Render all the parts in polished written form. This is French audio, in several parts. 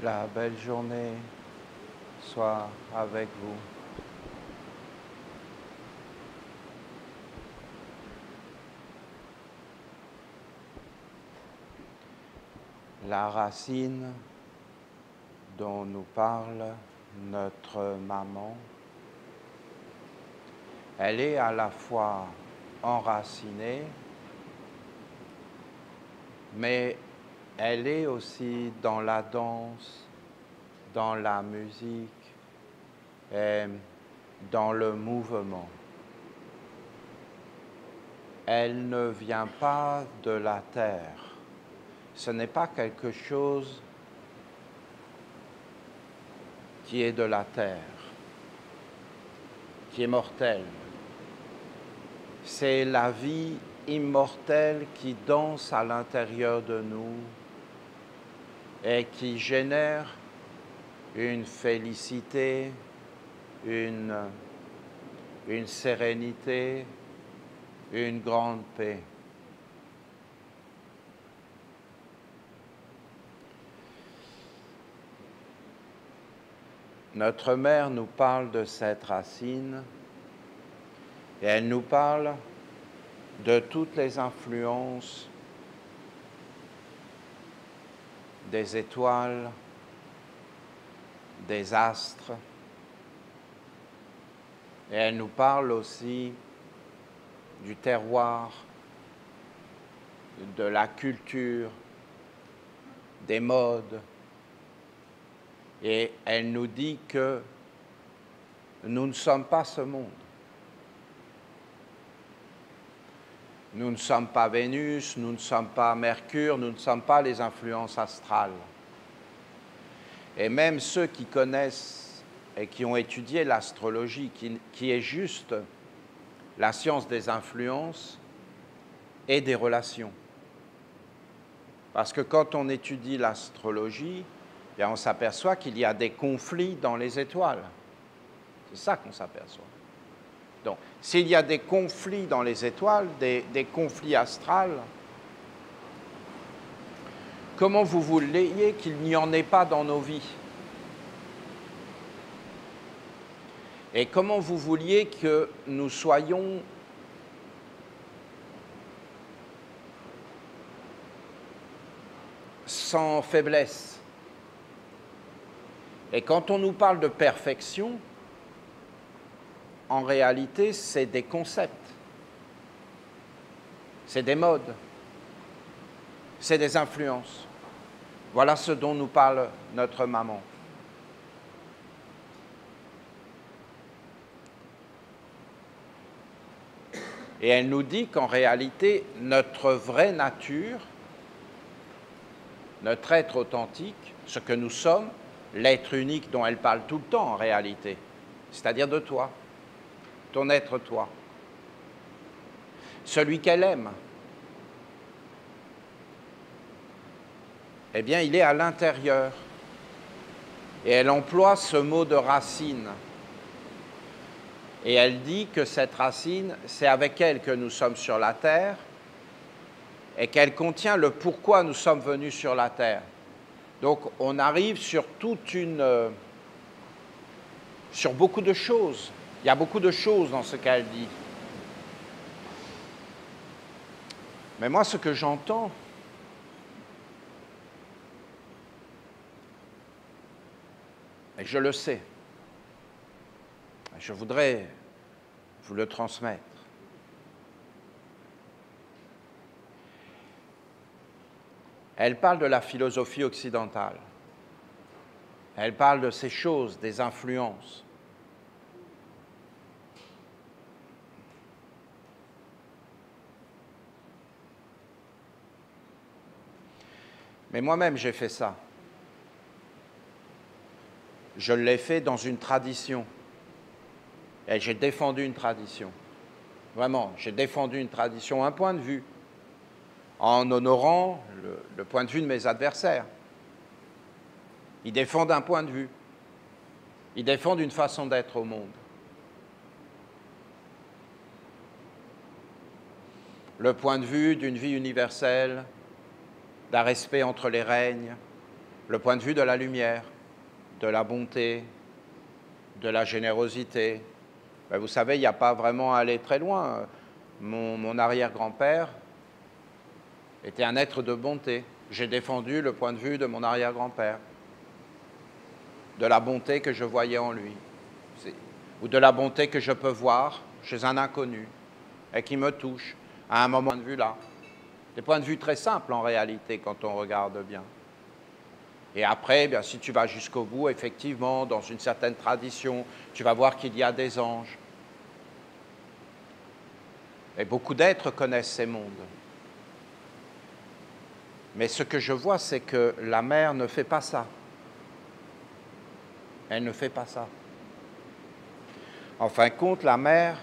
La belle journée soit avec vous. La racine dont nous parle notre maman, elle est à la fois enracinée, mais elle est aussi dans la danse, dans la musique et dans le mouvement. Elle ne vient pas de la terre. Ce n'est pas quelque chose qui est de la terre, qui est mortel. C'est la vie immortelle qui danse à l'intérieur de nous et qui génère une félicité, une sérénité, une grande paix. Notre mère nous parle de cette racine et elle nous parle de toutes les influences des étoiles, des astres, et elle nous parle aussi du terroir, de la culture, des modes, et elle nous dit que nous ne sommes pas ce monde. Nous ne sommes pas Vénus, nous ne sommes pas Mercure, nous ne sommes pas les influences astrales. Et même ceux qui connaissent et qui ont étudié l'astrologie, qui est juste la science des influences et des relations. Parce que quand on étudie l'astrologie, bien on s'aperçoit qu'il y a des conflits dans les étoiles. C'est ça qu'on s'aperçoit. Donc, s'il y a des conflits dans les étoiles, des conflits astrales, comment vous vouliez qu'il n'y en ait pas dans nos vies? Et comment vous vouliez que nous soyons sans faiblesse? Et quand on nous parle de perfection, en réalité, c'est des concepts, c'est des modes, c'est des influences. Voilà ce dont nous parle notre maman. Et elle nous dit qu'en réalité, notre vraie nature, notre être authentique, ce que nous sommes, l'être unique dont elle parle tout le temps en réalité, c'est-à-dire de toi, ton être toi, celui qu'elle aime, eh bien, il est à l'intérieur. Et elle emploie ce mot de racine. Et elle dit que cette racine, c'est avec elle que nous sommes sur la terre et qu'elle contient le pourquoi nous sommes venus sur la terre. Donc, on arrive sur sur beaucoup de choses. Il y a beaucoup de choses dans ce qu'elle dit. Mais moi, ce que j'entends, et je le sais, je voudrais vous le transmettre. Elle parle de la philosophie occidentale. Elle parle de ces choses, des influences. Mais moi-même, j'ai fait ça. Je l'ai fait dans une tradition. Et j'ai défendu une tradition. Vraiment, j'ai défendu une tradition, un point de vue, en honorant le point de vue de mes adversaires. Ils défendent un point de vue. Ils défendent une façon d'être au monde. Le point de vue d'une vie universelle, d'un respect entre les règnes, le point de vue de la lumière, de la bonté, de la générosité. Ben, vous savez, il n'y a pas vraiment à aller très loin. Mon arrière-grand-père était un être de bonté. J'ai défendu le point de vue de mon arrière-grand-père, de la bonté que je voyais en lui, ou de la bonté que je peux voir chez un inconnu et qui me touche à un moment de vue là. Des points de vue très simples en réalité quand on regarde bien. Et après, bien, si tu vas jusqu'au bout, effectivement, dans une certaine tradition, tu vas voir qu'il y a des anges. Et beaucoup d'êtres connaissent ces mondes. Mais ce que je vois, c'est que la mère ne fait pas ça. Elle ne fait pas ça. En fin de compte, la mère,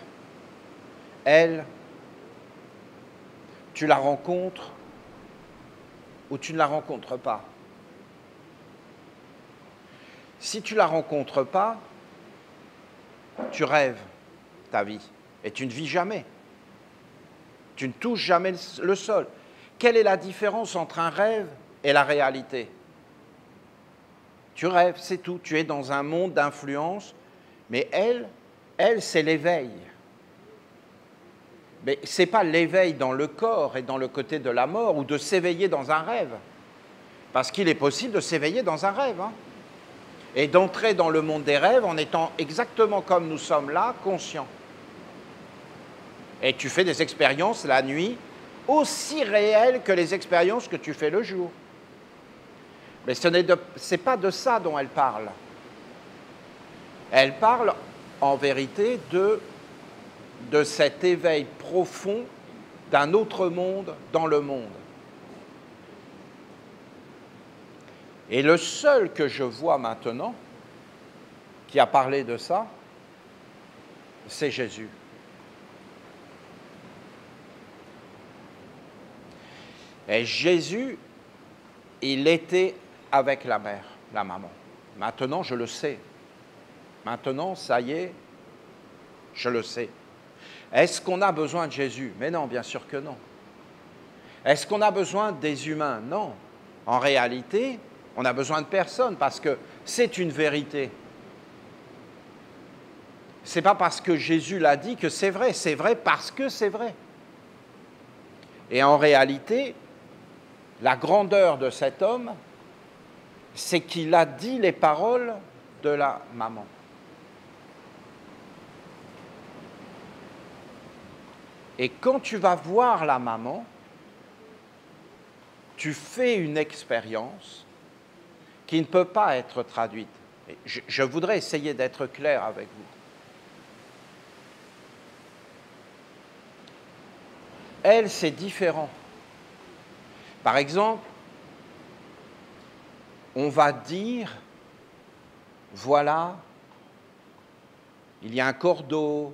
elle, tu la rencontres ou tu ne la rencontres pas. Si tu ne la rencontres pas, tu rêves ta vie et tu ne vis jamais. Tu ne touches jamais le sol. Quelle est la différence entre un rêve et la réalité? Tu rêves, c'est tout. Tu es dans un monde d'influence, mais elle, c'est l'éveil. Mais ce n'est pas l'éveil dans le corps et dans le côté de la mort ou de s'éveiller dans un rêve. Parce qu'il est possible de s'éveiller dans un rêve. Hein, et d'entrer dans le monde des rêves en étant exactement comme nous sommes là, conscients. Et tu fais des expériences la nuit aussi réelles que les expériences que tu fais le jour. Mais ce n'est pas de ça dont elle parle. Elle parle en vérité de cet éveil profond d'un autre monde dans le monde. Et le seul que je vois maintenant qui a parlé de ça, c'est Jésus. Et Jésus, il était avec la mère, la maman. Maintenant, je le sais. Maintenant, ça y est, je le sais. Est-ce qu'on a besoin de Jésus? Mais non, bien sûr que non. Est-ce qu'on a besoin des humains? Non. En réalité, on a besoin de personne parce que c'est une vérité. Ce n'est pas parce que Jésus l'a dit que c'est vrai parce que c'est vrai. Et en réalité, la grandeur de cet homme, c'est qu'il a dit les paroles de la maman. Et quand tu vas voir la maman, tu fais une expérience qui ne peut pas être traduite. Je voudrais essayer d'être clair avec vous. Elle, c'est différent. Par exemple, on va dire, voilà, il y a un corps d'eau,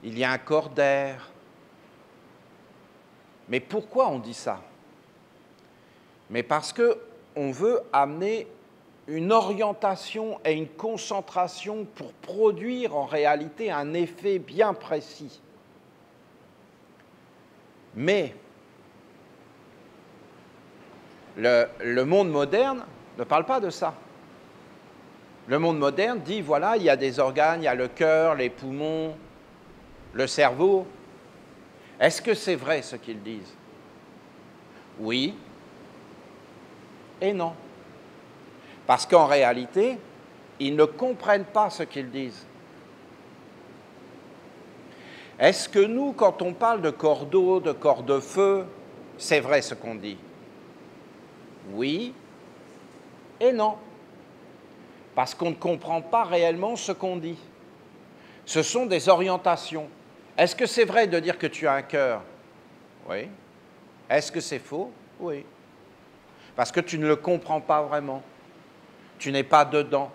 il y a un corps d'air. Mais pourquoi on dit ça? Mais parce qu'on veut amener une orientation et une concentration pour produire en réalité un effet bien précis. Mais le monde moderne ne parle pas de ça. Le monde moderne dit, voilà, il y a des organes, il y a le cœur, les poumons, le cerveau. Est-ce que c'est vrai ce qu'ils disent? Oui et non. Parce qu'en réalité, ils ne comprennent pas ce qu'ils disent. Est-ce que nous, quand on parle de corps d'eau, de corps de feu, c'est vrai ce qu'on dit? Oui et non. Parce qu'on ne comprend pas réellement ce qu'on dit. Ce sont des orientations. Est-ce que c'est vrai de dire que tu as un cœur? Oui. Est-ce que c'est faux? Oui. parce que tu ne le comprends pas vraiment. Tu n'es pas dedans.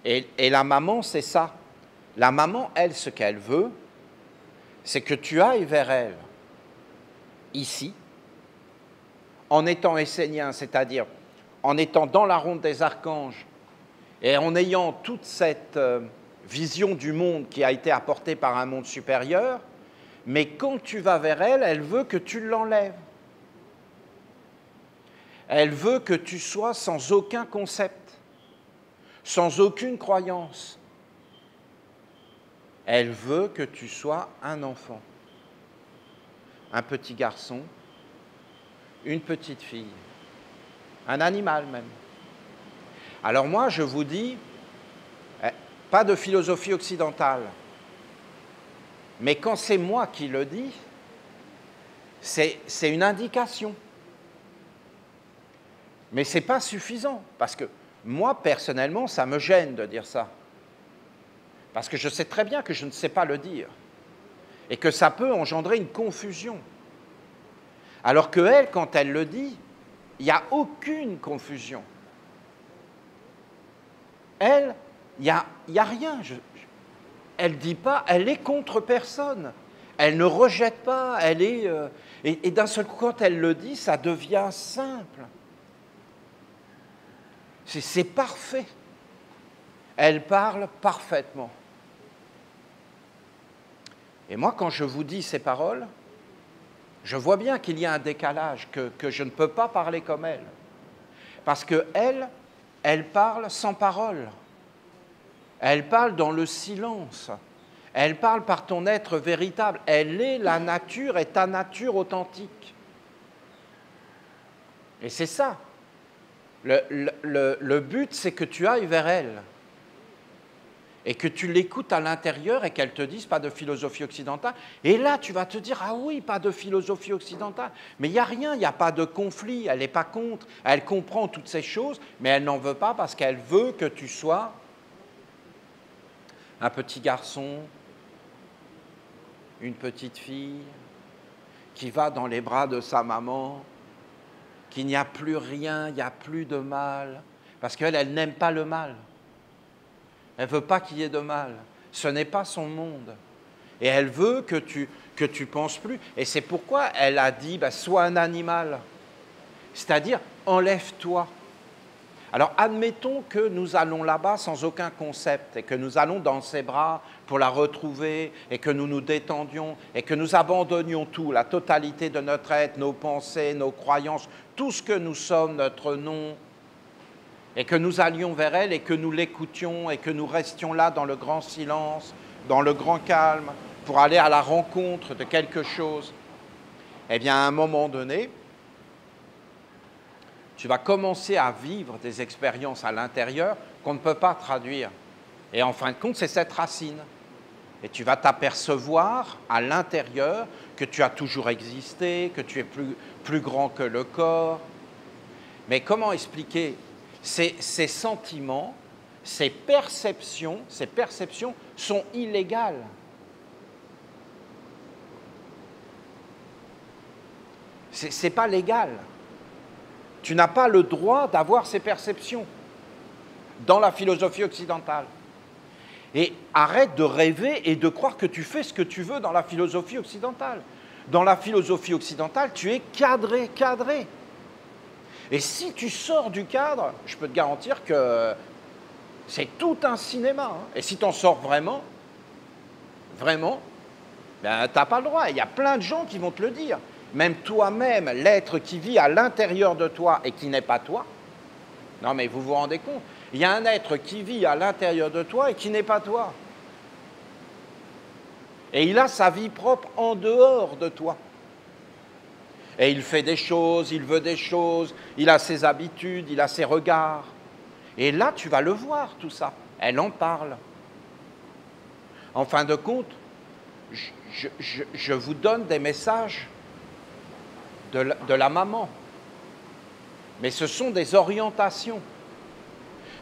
Et la maman, c'est ça. La maman, elle, ce qu'elle veut, c'est que tu ailles vers elle, ici, en étant essénien, c'est-à-dire en étant dans la ronde des archanges et en ayant toute cette vision du monde qui a été apportée par un monde supérieur, mais quand tu vas vers elle, elle veut que tu l'enlèves. Elle veut que tu sois sans aucun concept, sans aucune croyance. Elle veut que tu sois un enfant, un petit garçon, une petite fille, un animal même. Alors moi, je vous dis, pas de philosophie occidentale, mais quand c'est moi qui le dis, c'est une indication. Mais ce n'est pas suffisant, parce que moi, personnellement, ça me gêne de dire ça. Parce que je sais très bien que je ne sais pas le dire, et que ça peut engendrer une confusion. Alors qu'elle, quand elle le dit, il n'y a aucune confusion. Elle, il n'y a rien. Elle ne dit pas, elle est contre personne. Elle ne rejette pas, elle est... et d'un seul coup, quand elle le dit, ça devient simple. C'est parfait. Elle parle parfaitement. Et moi, quand je vous dis ces paroles, je vois bien qu'il y a un décalage, que je ne peux pas parler comme elle. Parce qu'elle, elle parle sans parole. Elle parle dans le silence. Elle parle par ton être véritable. Elle est la nature et ta nature authentique. Et c'est ça. Le but, c'est que tu ailles vers elle et que tu l'écoutes à l'intérieur et qu'elle te dise pas de philosophie occidentale. Et là, tu vas te dire, ah oui, pas de philosophie occidentale. Mais il n'y a rien, il n'y a pas de conflit, elle n'est pas contre, elle comprend toutes ces choses, mais elle n'en veut pas parce qu'elle veut que tu sois un petit garçon, une petite fille qui va dans les bras de sa maman, qu'il n'y a plus rien, il n'y a plus de mal, parce qu'elle, elle n'aime pas le mal. Elle ne veut pas qu'il y ait de mal. Ce n'est pas son monde. Et elle veut que tu penses plus. Et c'est pourquoi elle a dit, sois un animal. C'est-à-dire, enlève-toi. Alors, admettons que nous allons là-bas sans aucun concept et que nous allons dans ses bras pour la retrouver et que nous nous détendions et que nous abandonnions tout, la totalité de notre être, nos pensées, nos croyances, tout ce que nous sommes, notre nom, et que nous allions vers elle et que nous l'écoutions et que nous restions là dans le grand silence, dans le grand calme, pour aller à la rencontre de quelque chose, eh bien, à un moment donné, tu vas commencer à vivre des expériences à l'intérieur qu'on ne peut pas traduire. Et en fin de compte, c'est cette racine. Et tu vas t'apercevoir à l'intérieur que tu as toujours existé, que tu es plus grand que le corps. Mais comment expliquer ces sentiments, ces perceptions sont illégales. Ce n'est pas légal. Tu n'as pas le droit d'avoir ces perceptions dans la philosophie occidentale. Et arrête de rêver et de croire que tu fais ce que tu veux dans la philosophie occidentale. Dans la philosophie occidentale, tu es cadré. Et si tu sors du cadre, je peux te garantir que c'est tout un cinéma. Hein. Et si tu en sors vraiment, ben, tu n'as pas le droit. Il y a plein de gens qui vont te le dire. Même toi-même, l'être qui vit à l'intérieur de toi et qui n'est pas toi. Non, mais vous vous rendez compte? Il y a un être qui vit à l'intérieur de toi et qui n'est pas toi. Et il a sa vie propre en dehors de toi. Et il fait des choses, il veut des choses, il a ses habitudes, il a ses regards. Et là, tu vas le voir, tout ça. Elle en parle. En fin de compte, je vous donne des messages de la maman. Mais ce sont des orientations.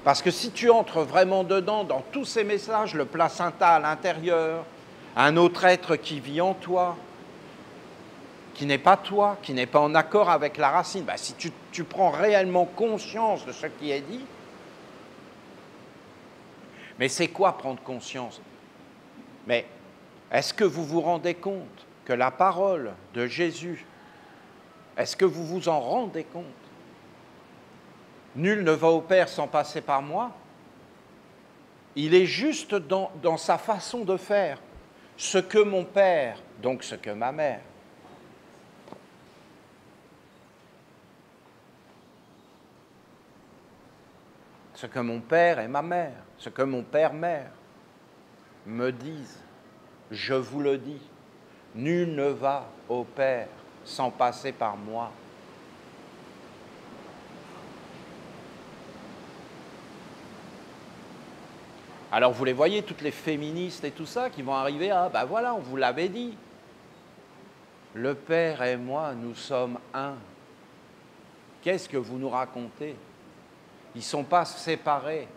Parce que si tu entres vraiment dedans, dans tous ces messages, le placenta à l'intérieur, un autre être qui vit en toi, qui n'est pas toi, qui n'est pas en accord avec la racine. Ben, si tu prends réellement conscience de ce qui est dit, mais c'est quoi prendre conscience? Mais est-ce que vous vous rendez compte que la parole de Jésus, est-ce que vous vous en rendez compte? Nul ne va au Père sans passer par moi. Il est juste dans sa façon de faire ce que mon Père, donc ce que ma mère, ce que mon père et ma mère, ce que mon père-mère me disent, je vous le dis, nul ne va au Père sans passer par moi. Alors vous les voyez, toutes les féministes et tout ça, qui vont arriver à, ben voilà, on vous l'avait dit. Le Père et moi, nous sommes un. Qu'est-ce que vous nous racontez? Ils ne sont pas séparés.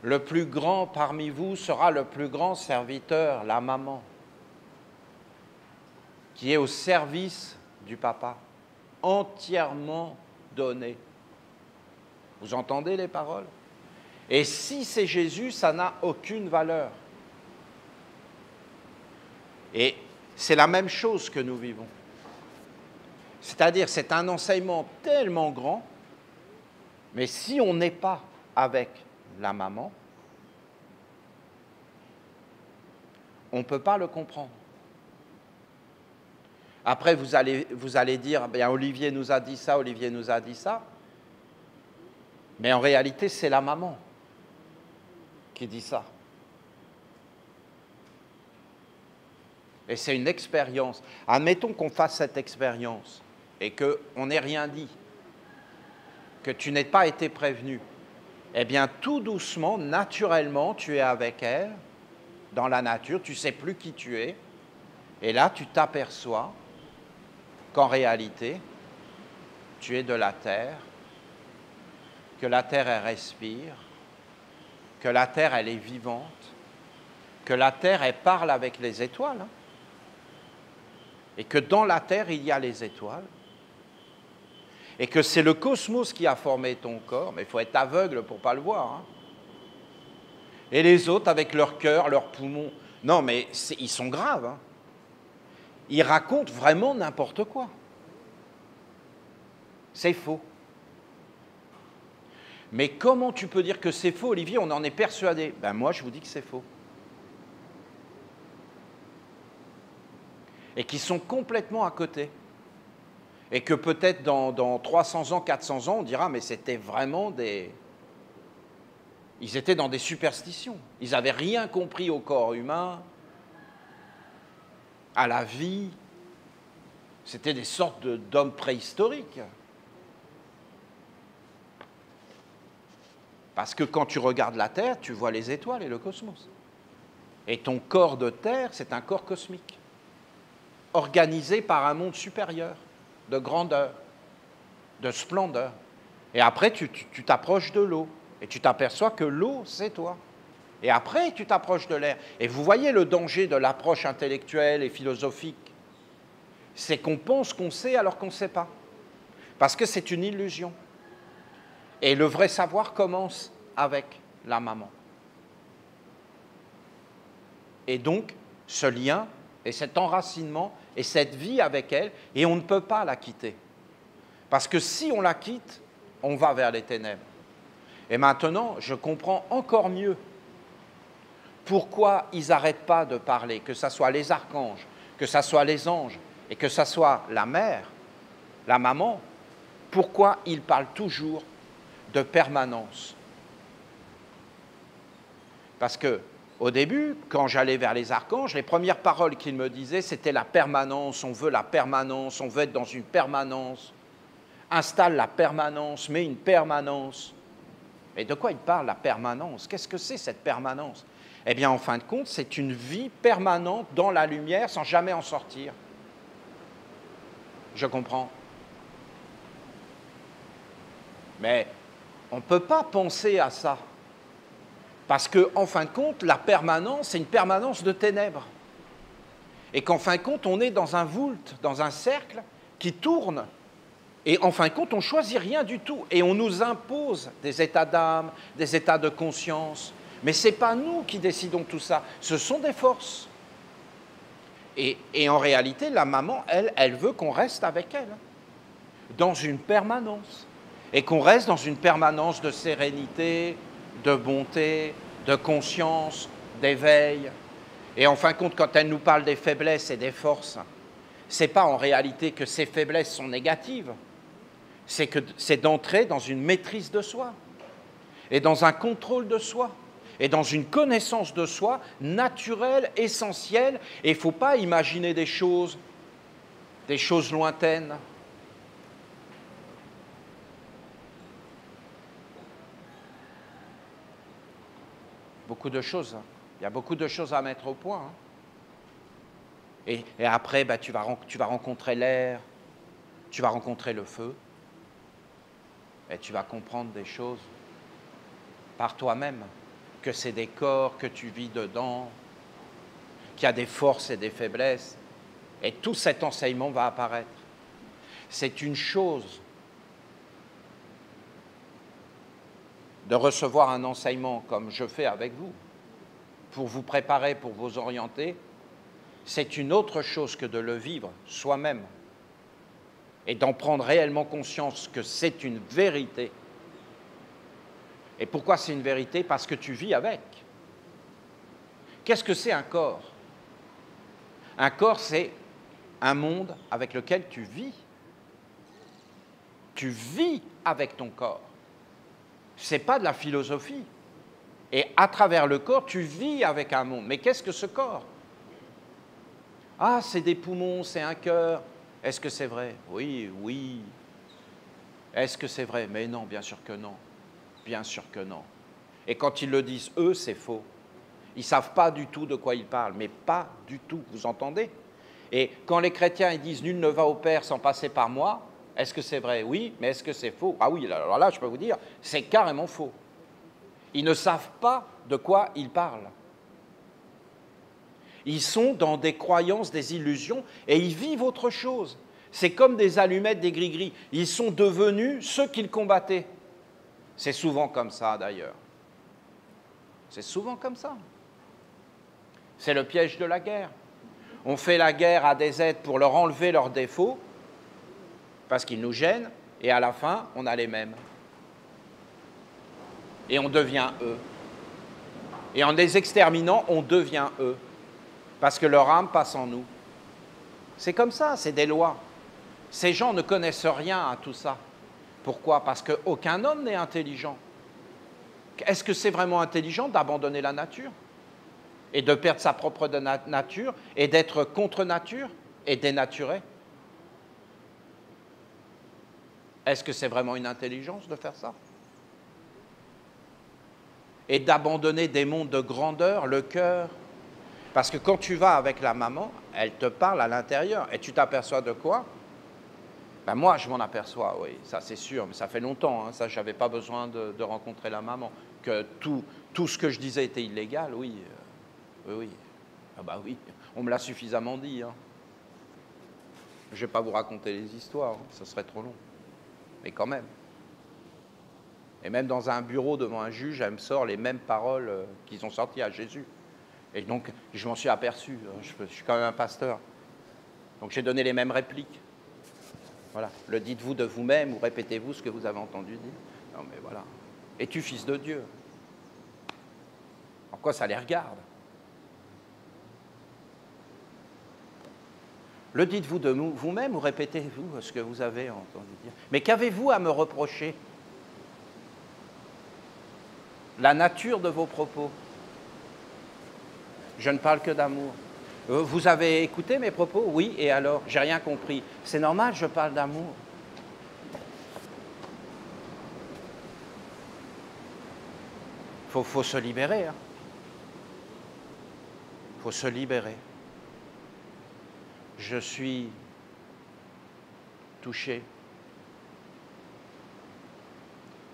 Le plus grand parmi vous sera le plus grand serviteur, la maman, qui est au service du papa, entièrement donné. Vous entendez les paroles? Et si c'est Jésus, ça n'a aucune valeur. Et c'est la même chose que nous vivons. C'est-à-dire, c'est un enseignement tellement grand, mais si on n'est pas avec la maman, on ne peut pas le comprendre. Après, vous allez dire, bien, Olivier nous a dit ça, Olivier nous a dit ça, mais en réalité, c'est la maman qui dit ça. Et c'est une expérience. Admettons qu'on fasse cette expérience et qu'on n'ait rien dit, que tu n'aies pas été prévenu. Eh bien, tout doucement, naturellement, tu es avec elle, dans la nature, tu ne sais plus qui tu es, et là, tu t'aperçois qu'en réalité, tu es de la terre, que la terre, elle respire, que la terre, elle est vivante, que la terre, elle parle avec les étoiles, hein, et que dans la terre, il y a les étoiles, et que c'est le cosmos qui a formé ton corps, mais il faut être aveugle pour ne pas le voir, hein. Et les autres, avec leur cœur, leurs poumons, non, mais ils sont graves, hein. Ils racontent vraiment n'importe quoi. C'est faux. Mais comment tu peux dire que c'est faux, Olivier? On en est persuadé. Ben moi, je vous dis que c'est faux. Et qu'ils sont complètement à côté. Et que peut-être dans 300 ans, 400 ans, on dira, mais c'était vraiment des... Ils étaient dans des superstitions. Ils n'avaient rien compris au corps humain, à la vie. C'était des sortes d'hommes préhistoriques. Parce que quand tu regardes la Terre, tu vois les étoiles et le cosmos. Et ton corps de Terre, c'est un corps cosmique, organisé par un monde supérieur, de grandeur, de splendeur. Et après, tu t'approches de l'eau, et tu t'aperçois que l'eau, c'est toi. Et après, tu t'approches de l'air. Et vous voyez le danger de l'approche intellectuelle et philosophique. C'est qu'on pense qu'on sait alors qu'on ne sait pas. Parce que c'est une illusion. Et le vrai savoir commence avec la maman. Et donc, ce lien et cet enracinement et cette vie avec elle, et on ne peut pas la quitter. Parce que si on la quitte, on va vers les ténèbres. Et maintenant, je comprends encore mieux pourquoi ils n'arrêtent pas de parler, que ce soit les archanges, que ce soit les anges, et que ce soit la mère, la maman, pourquoi ils parlent toujours de permanence. Parce que, au début, quand j'allais vers les archanges, les premières paroles qu'ils me disaient, c'était la permanence, on veut la permanence, on veut être dans une permanence. Installe la permanence, mets une permanence. Et de quoi ils parlent, la permanence? Qu'est-ce que c'est, cette permanence? Eh bien, en fin de compte, c'est une vie permanente dans la lumière sans jamais en sortir. Je comprends. Mais on ne peut pas penser à ça. Parce qu'en fin de compte, la permanence, c'est une permanence de ténèbres. Et qu'en fin de compte, on est dans un voult, dans un cercle qui tourne. Et en fin de compte, on ne choisit rien du tout. Et on nous impose des états d'âme, des états de conscience. Mais ce n'est pas nous qui décidons tout ça, ce sont des forces. Et en réalité, la maman, elle veut qu'on reste avec elle, dans une permanence. Et qu'on reste dans une permanence de sérénité, de bonté, de conscience, d'éveil. Et en fin de compte, quand elle nous parle des faiblesses et des forces, ce n'est pas en réalité que ces faiblesses sont négatives, c'est d'entrer dans une maîtrise de soi, et dans un contrôle de soi, et dans une connaissance de soi naturelle, essentielle, et il ne faut pas imaginer des choses lointaines. Beaucoup de choses, il y a beaucoup de choses à mettre au point. Et après, tu vas rencontrer l'air, tu vas rencontrer le feu, et tu vas comprendre des choses par toi-même, que c'est des corps que tu vis dedans, qu'il y a des forces et des faiblesses, et tout cet enseignement va apparaître. C'est une chose de recevoir un enseignement comme je fais avec vous, pour vous préparer, pour vous orienter. C'est une autre chose que de le vivre soi-même et d'en prendre réellement conscience que c'est une vérité. Et pourquoi c'est une vérité? Parce que tu vis avec. Qu'est-ce que c'est un corps? Un corps, c'est un monde avec lequel tu vis. Tu vis avec ton corps. Ce n'est pas de la philosophie. Et à travers le corps, tu vis avec un monde. Mais qu'est-ce que ce corps? Ah, c'est des poumons, c'est un cœur. Est-ce que c'est vrai? Oui, oui. Est-ce que c'est vrai? Mais non, bien sûr que non. Bien sûr que non. Et quand ils le disent, eux, c'est faux. Ils ne savent pas du tout de quoi ils parlent, mais pas du tout, vous entendez? Et quand les chrétiens ils disent « nul ne va au Père sans passer par moi », est-ce que c'est vrai? Oui, mais est-ce que c'est faux? Ah oui, alors là, je peux vous dire, c'est carrément faux. Ils ne savent pas de quoi ils parlent. Ils sont dans des croyances, des illusions, et ils vivent autre chose. C'est comme des allumettes, des gris-gris. Ils sont devenus ceux qu'ils combattaient. C'est souvent comme ça, d'ailleurs. C'est souvent comme ça. C'est le piège de la guerre. On fait la guerre à des êtres pour leur enlever leurs défauts, parce qu'ils nous gênent, et à la fin, on a les mêmes. Et on devient eux. Et en les exterminant, on devient eux. Parce que leur âme passe en nous. C'est comme ça, c'est des lois. Ces gens ne connaissent rien à tout ça. Pourquoi? Parce qu'aucun homme n'est intelligent. Est-ce que c'est vraiment intelligent d'abandonner la nature et de perdre sa propre nature et d'être contre nature et dénaturé? Est-ce que c'est vraiment une intelligence de faire ça? Et d'abandonner des mondes de grandeur, le cœur. Parce que quand tu vas avec la maman, elle te parle à l'intérieur. Et tu t'aperçois de quoi? Ben moi, je m'en aperçois, oui, ça c'est sûr, mais ça fait longtemps, hein, ça, je n'avais pas besoin de rencontrer la maman. Que tout ce que je disais était illégal, oui, oui. Ah bah oui, on me l'a suffisamment dit. Hein. Je ne vais pas vous raconter les histoires, hein, ça serait trop long. Mais quand même. Et même dans un bureau devant un juge, elle me sort les mêmes paroles qu'ils ont sorties à Jésus. Et donc, je m'en suis aperçu, je suis quand même un pasteur. Donc j'ai donné les mêmes répliques. Voilà, le dites-vous de vous-même ou répétez-vous ce que vous avez entendu dire. Non mais voilà. Es-tu fils de Dieu? En quoi ça les regarde? Le dites-vous de vous-même ou répétez-vous ce que vous avez entendu dire. Mais qu'avez-vous à me reprocher? La nature de vos propos. Je ne parle que d'amour. Vous avez écouté mes propos? Oui, et alors? J'ai rien compris. C'est normal, je parle d'amour. Faut se libérer. Hein. Faut se libérer. Je suis touché.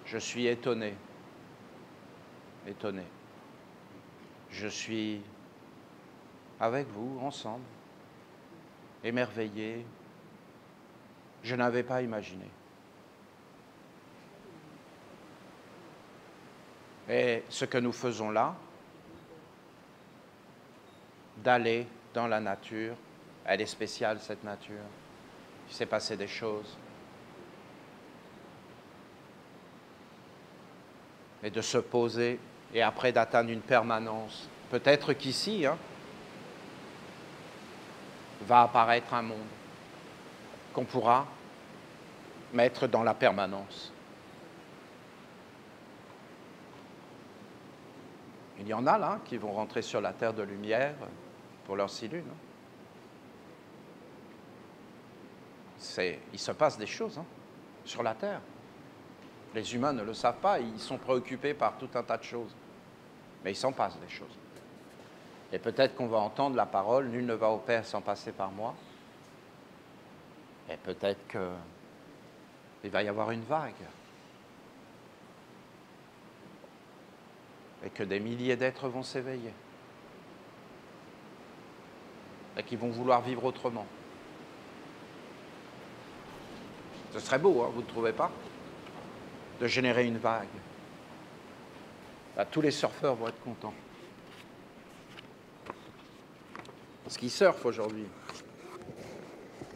Je suis étonné. Étonné. Je suis avec vous, ensemble. émerveillé. Je n'avais pas imaginé. Et ce que nous faisons là, d'aller dans la nature, elle est spéciale cette nature. Il s'est passé des choses. Et de se poser et après d'atteindre une permanence. Peut-être qu'ici, va apparaître un monde qu'on pourra mettre dans la permanence. Il y en a là qui vont rentrer sur la terre de lumière pour leur cellule. Il se passe des choses sur la terre. Les humains ne le savent pas, ils sont préoccupés par tout un tas de choses. Mais il s'en passe des choses. Et peut-être qu'on va entendre la parole « Nul ne va au Père sans passer par moi ». Et peut-être qu'il va y avoir une vague. Et que des milliers d'êtres vont s'éveiller. Et qui vont vouloir vivre autrement. Ce serait beau, vous ne trouvez pas? De générer une vague. Là, tous les surfeurs vont être contents. Parce qu'ils surfent aujourd'hui.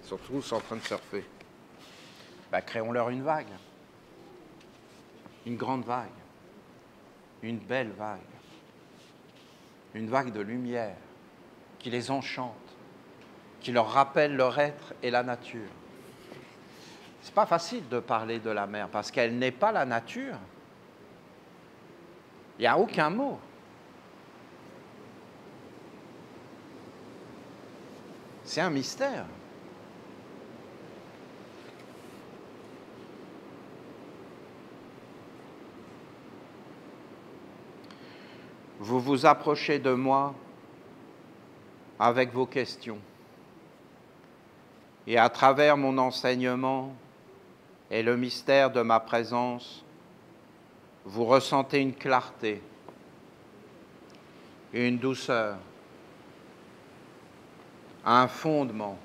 Ils sont tous en train de surfer. Créons-leur une vague. Une grande vague. Une belle vague. Une vague de lumière qui les enchante, qui leur rappelle leur être et la nature. C'est pas facile de parler de la mer parce qu'elle n'est pas la nature. Il n'y a aucun mot. C'est un mystère. Vous vous approchez de moi avec vos questions. Et à travers mon enseignement et le mystère de ma présence, vous ressentez une clarté, une douceur, un fondement.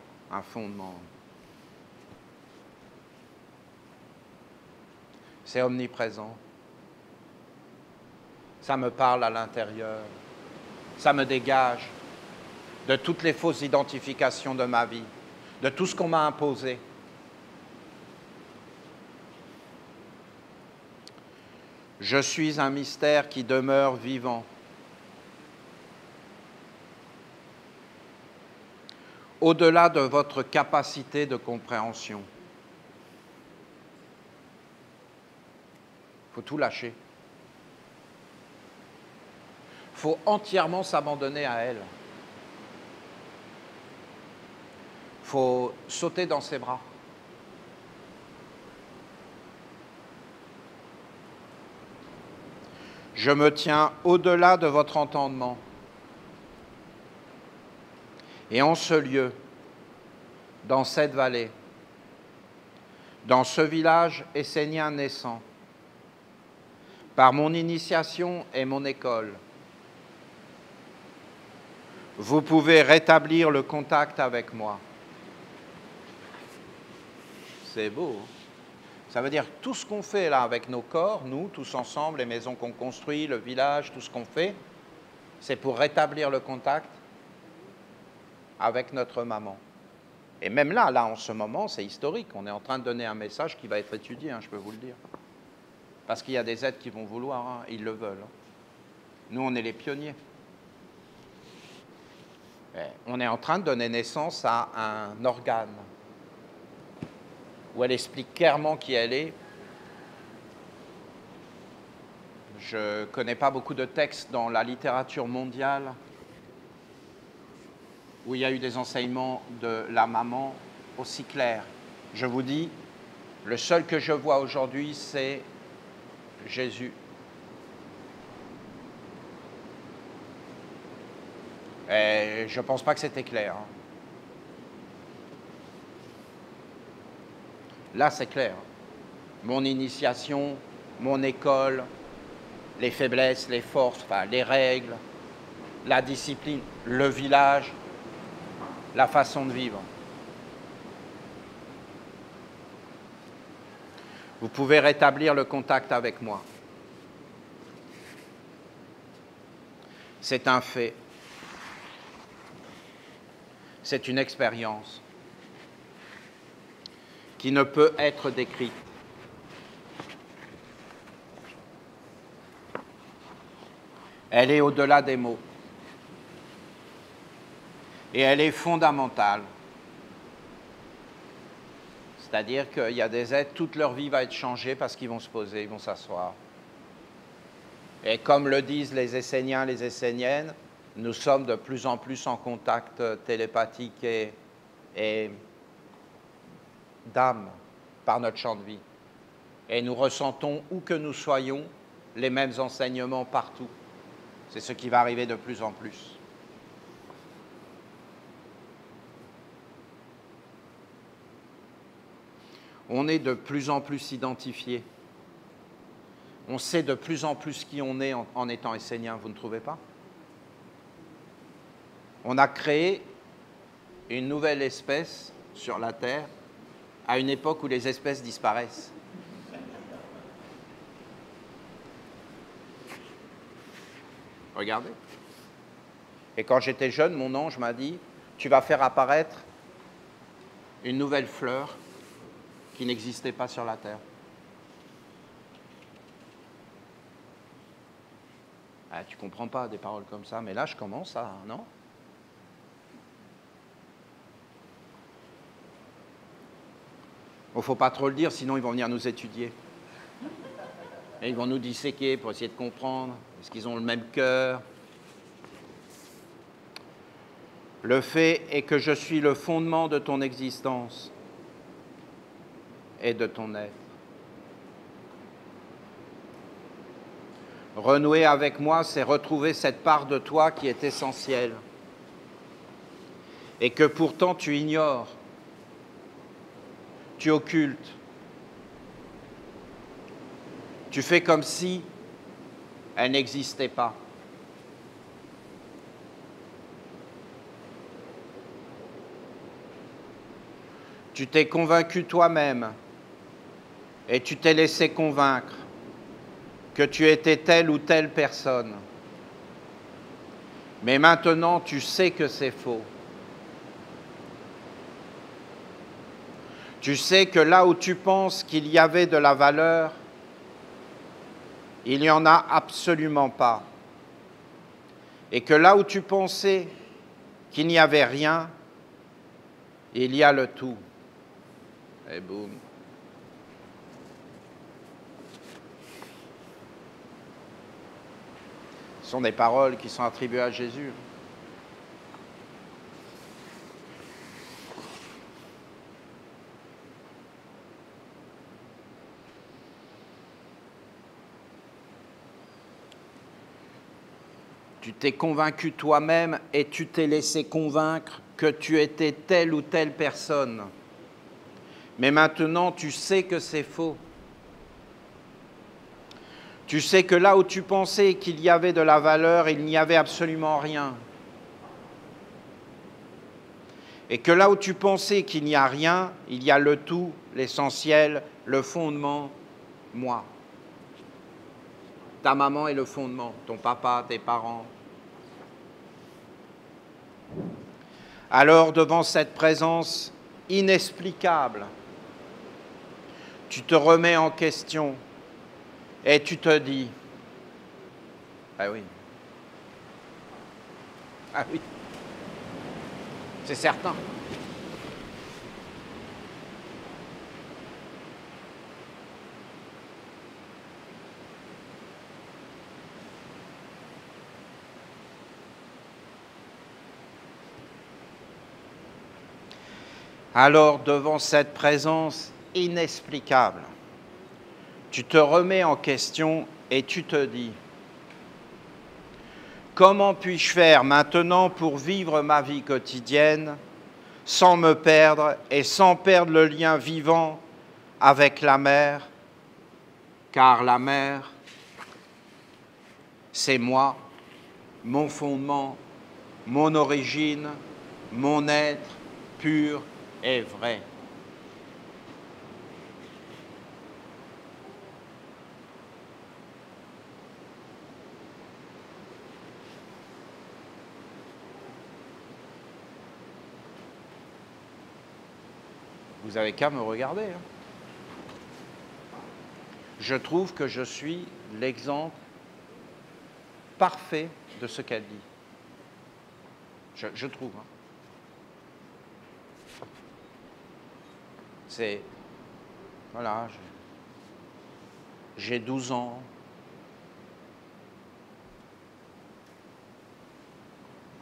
C'est omniprésent. Ça me parle à l'intérieur. Ça me dégage de toutes les fausses identifications de ma vie, de tout ce qu'on m'a imposé. Je suis un mystère qui demeure vivant. Au-delà de votre capacité de compréhension. Il faut tout lâcher. Il faut entièrement s'abandonner à elle. Il faut sauter dans ses bras. Je me tiens au-delà de votre entendement. Et en ce lieu, dans cette vallée, dans ce village essénien naissant, par mon initiation et mon école, vous pouvez rétablir le contact avec moi. C'est beau. Ça veut dire tout ce qu'on fait là avec nos corps, nous, tous ensemble, les maisons qu'on construit, le village, tout ce qu'on fait, c'est pour rétablir le contact avec notre maman. Et même là, en ce moment, c'est historique. On est en train de donner un message qui va être étudié, je peux vous le dire. Parce qu'il y a des êtres qui vont vouloir, ils le veulent. Nous, on est les pionniers. On est en train de donner naissance à un organe où elle explique clairement qui elle est. Je ne connais pas beaucoup de textes dans la littérature mondiale où il y a eu des enseignements de la maman aussi clairs. Je vous dis, le seul que je vois aujourd'hui, c'est Jésus. Et je ne pense pas que c'était clair. Là, c'est clair. Mon initiation, mon école, les faiblesses, les forces, les règles, la discipline, le village, la façon de vivre. Vous pouvez rétablir le contact avec moi. C'est un fait. C'est une expérience qui ne peut être décrite. Elle est au-delà des mots. Et elle est fondamentale. C'est-à-dire qu'il y a des êtres, toute leur vie va être changée parce qu'ils vont se poser, ils vont s'asseoir. Et comme le disent les Esséniens, les Esséniennes, nous sommes de plus en plus en contact télépathique et d'âme par notre champ de vie. Et nous ressentons, où que nous soyons, les mêmes enseignements partout. C'est ce qui va arriver de plus en plus. On est de plus en plus identifiés. On sait de plus en plus qui on est en étant essénien, vous ne trouvez pas? On a créé une nouvelle espèce sur la Terre à une époque où les espèces disparaissent. Regardez. Et quand j'étais jeune, mon ange m'a dit, tu vas faire apparaître une nouvelle fleur qui n'existait pas sur la Terre. Ah, tu ne comprends pas des paroles comme ça, mais là, je commence à... Non? Il ne faut pas trop le dire, sinon ils vont venir nous étudier. Et ils vont nous disséquer pour essayer de comprendre. Est-ce qu'ils ont le même cœur? Le fait est que je suis le fondement de ton existence et de ton être. Renouer avec moi, c'est retrouver cette part de toi qui est essentielle et que pourtant tu ignores, tu occultes, tu fais comme si elle n'existait pas. Tu t'es convaincu toi-même et tu t'es laissé convaincre que tu étais telle ou telle personne. Mais maintenant, tu sais que c'est faux. Tu sais que là où tu penses qu'il y avait de la valeur, il n'y en a absolument pas. Et que là où tu pensais qu'il n'y avait rien, il y a le tout. Et boum. Ce sont des paroles qui sont attribuées à Jésus. Tu t'es convaincu toi-même et tu t'es laissé convaincre que tu étais telle ou telle personne. Mais maintenant, tu sais que c'est faux. Tu sais que là où tu pensais qu'il y avait de la valeur, il n'y avait absolument rien. Et que là où tu pensais qu'il n'y a rien, il y a le tout, l'essentiel, le fondement, moi. Ta maman est le fondement, ton papa, tes parents. Alors, devant cette présence inexplicable, tu te remets en question et tu te dis, ah oui, c'est certain. Alors, devant cette présence inexplicable, tu te remets en question et tu te dis, comment puis-je faire maintenant pour vivre ma vie quotidienne sans me perdre et sans perdre le lien vivant avec la mer, car la mer, c'est moi, mon fondement, mon origine, mon être pur et vrai. Vous avez qu'à me regarder. Hein. Je trouve que je suis l'exemple parfait de ce qu'elle dit. Je trouve. Hein. C'est... Voilà, j'ai 12 ans.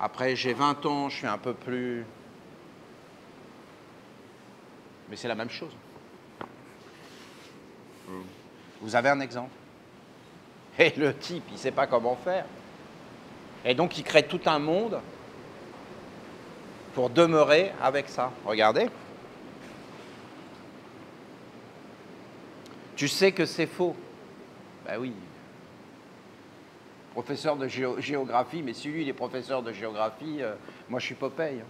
Après, j'ai 20 ans, je suis un peu plus... Mais c'est la même chose. Vous avez un exemple. Et le type, il ne sait pas comment faire. Et donc, il crée tout un monde pour demeurer avec ça. Regardez. Tu sais que c'est faux. Ben oui. Professeur de géographie, mais si lui, il est professeur de géographie, moi, je suis Popeye.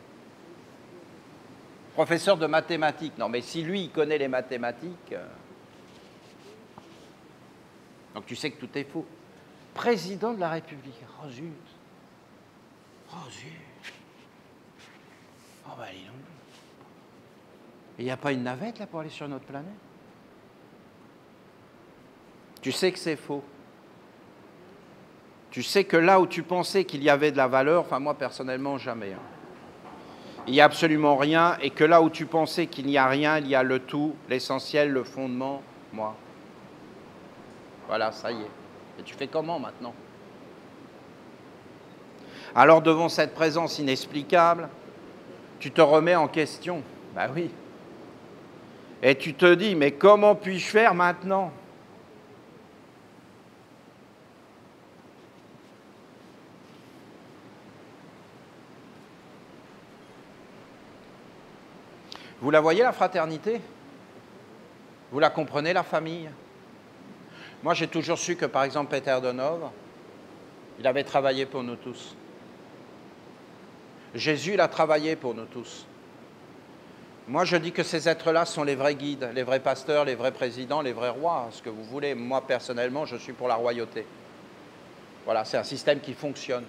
Professeur de mathématiques. Non, mais si lui, il connaît les mathématiques... Donc tu sais que tout est faux. Président de la République. Oh zut. Oh zut. Oh bah dis donc. Il n'y a pas une navette là pour aller sur notre planète? Tu sais que c'est faux. Tu sais que là où tu pensais qu'il y avait de la valeur, enfin moi personnellement jamais. Hein. Il n'y a absolument rien, et que là où tu pensais qu'il n'y a rien, il y a le tout, l'essentiel, le fondement, moi. Voilà, ça y est. Et tu fais comment maintenant? Alors devant cette présence inexplicable, tu te remets en question. Ben oui. Et tu te dis, mais comment puis-je faire maintenant? Vous la voyez, la fraternité? Vous la comprenez, la famille? Moi, j'ai toujours su que, par exemple, Peter Donov, il avait travaillé pour nous tous. Jésus, il a travaillé pour nous tous. Moi, je dis que ces êtres-là sont les vrais guides, les vrais pasteurs, les vrais présidents, les vrais rois, ce que vous voulez. Moi, personnellement, je suis pour la royauté. Voilà, c'est un système qui fonctionne.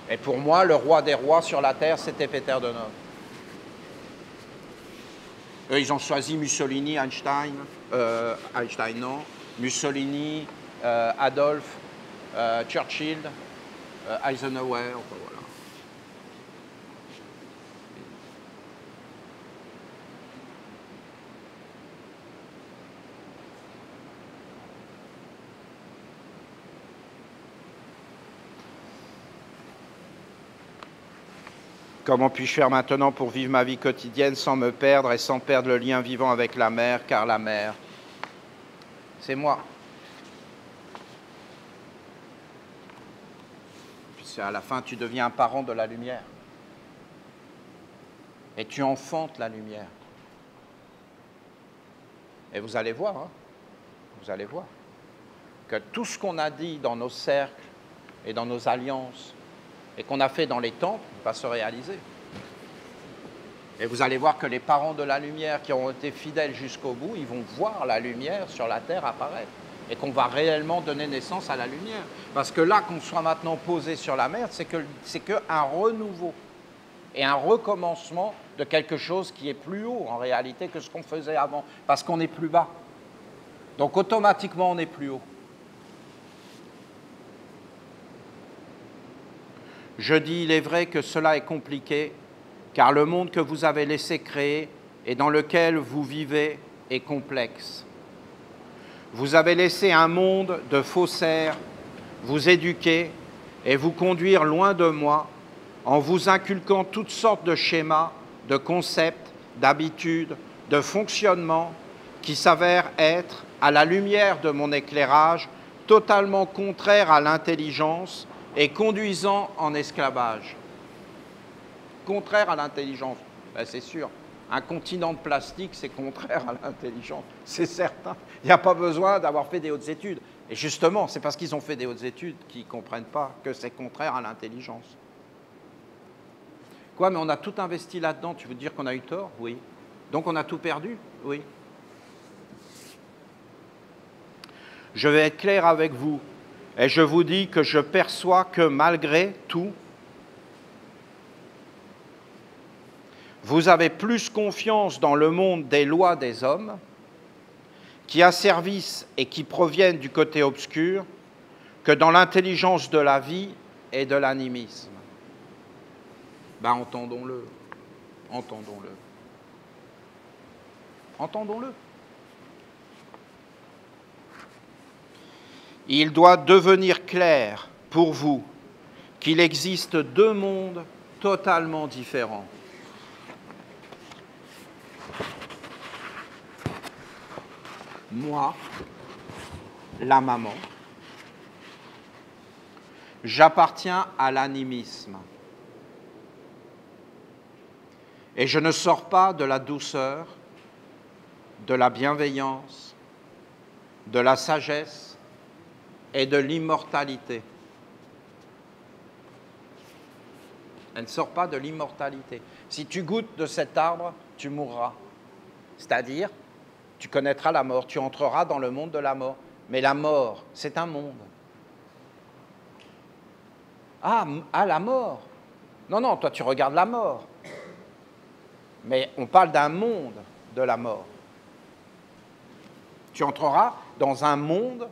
Et pour moi, le roi des rois sur la terre, c'était Peter Donov. Eux, ils ont choisi Mussolini, Einstein non, Mussolini, Adolphe, Churchill, Eisenhower, enfin, voilà. Comment puis-je faire maintenant pour vivre ma vie quotidienne sans me perdre et sans perdre le lien vivant avec la mer, car la mer, c'est moi. Puis à la fin, tu deviens un parent de la lumière. Et tu enfantes la lumière. Et vous allez voir, hein, vous allez voir, que tout ce qu'on a dit dans nos cercles et dans nos alliances, et qu'on a fait dans les temples, va se réaliser. Et vous allez voir que les parents de la lumière qui ont été fidèles jusqu'au bout, ils vont voir la lumière sur la terre apparaître. Et qu'on va réellement donner naissance à la lumière. Parce que là, qu'on soit maintenant posé sur la mer, c'est qu'un renouveau et un recommencement de quelque chose qui est plus haut, en réalité, que ce qu'on faisait avant. Parce qu'on est plus bas. Donc, automatiquement, on est plus haut. Je dis, il est vrai que cela est compliqué, car le monde que vous avez laissé créer et dans lequel vous vivez est complexe. Vous avez laissé un monde de faussaires vous éduquer et vous conduire loin de moi en vous inculquant toutes sortes de schémas, de concepts, d'habitudes, de fonctionnements qui s'avèrent être, à la lumière de mon éclairage, totalement contraires à l'intelligence et conduisant en esclavage. Contraire à l'intelligence, ben c'est sûr. Un continent de plastique, c'est contraire à l'intelligence, c'est certain. Il n'y a pas besoin d'avoir fait des hautes études. Et justement, c'est parce qu'ils ont fait des hautes études qu'ils ne comprennent pas que c'est contraire à l'intelligence. Quoi, mais on a tout investi là-dedans, tu veux dire qu'on a eu tort? Oui. Donc on a tout perdu? Oui. Je vais être clair avec vous. Et je vous dis que je perçois que malgré tout, vous avez plus confiance dans le monde des lois des hommes, qui asservissent et qui proviennent du côté obscur, que dans l'intelligence de la vie et de l'animisme. Ben, entendons-le, entendons-le, entendons-le. Il doit devenir clair pour vous qu'il existe deux mondes totalement différents. Moi, la maman, j'appartiens à l'animisme. Et je ne sors pas de la douceur, de la bienveillance, de la sagesse et de l'immortalité. Elle ne sort pas de l'immortalité. Si tu goûtes de cet arbre, tu mourras. C'est-à-dire, tu connaîtras la mort, tu entreras dans le monde de la mort. Mais la mort, c'est un monde. Ah, la mort. Non, non, toi tu regardes la mort. Mais on parle d'un monde de la mort. Tu entreras dans un monde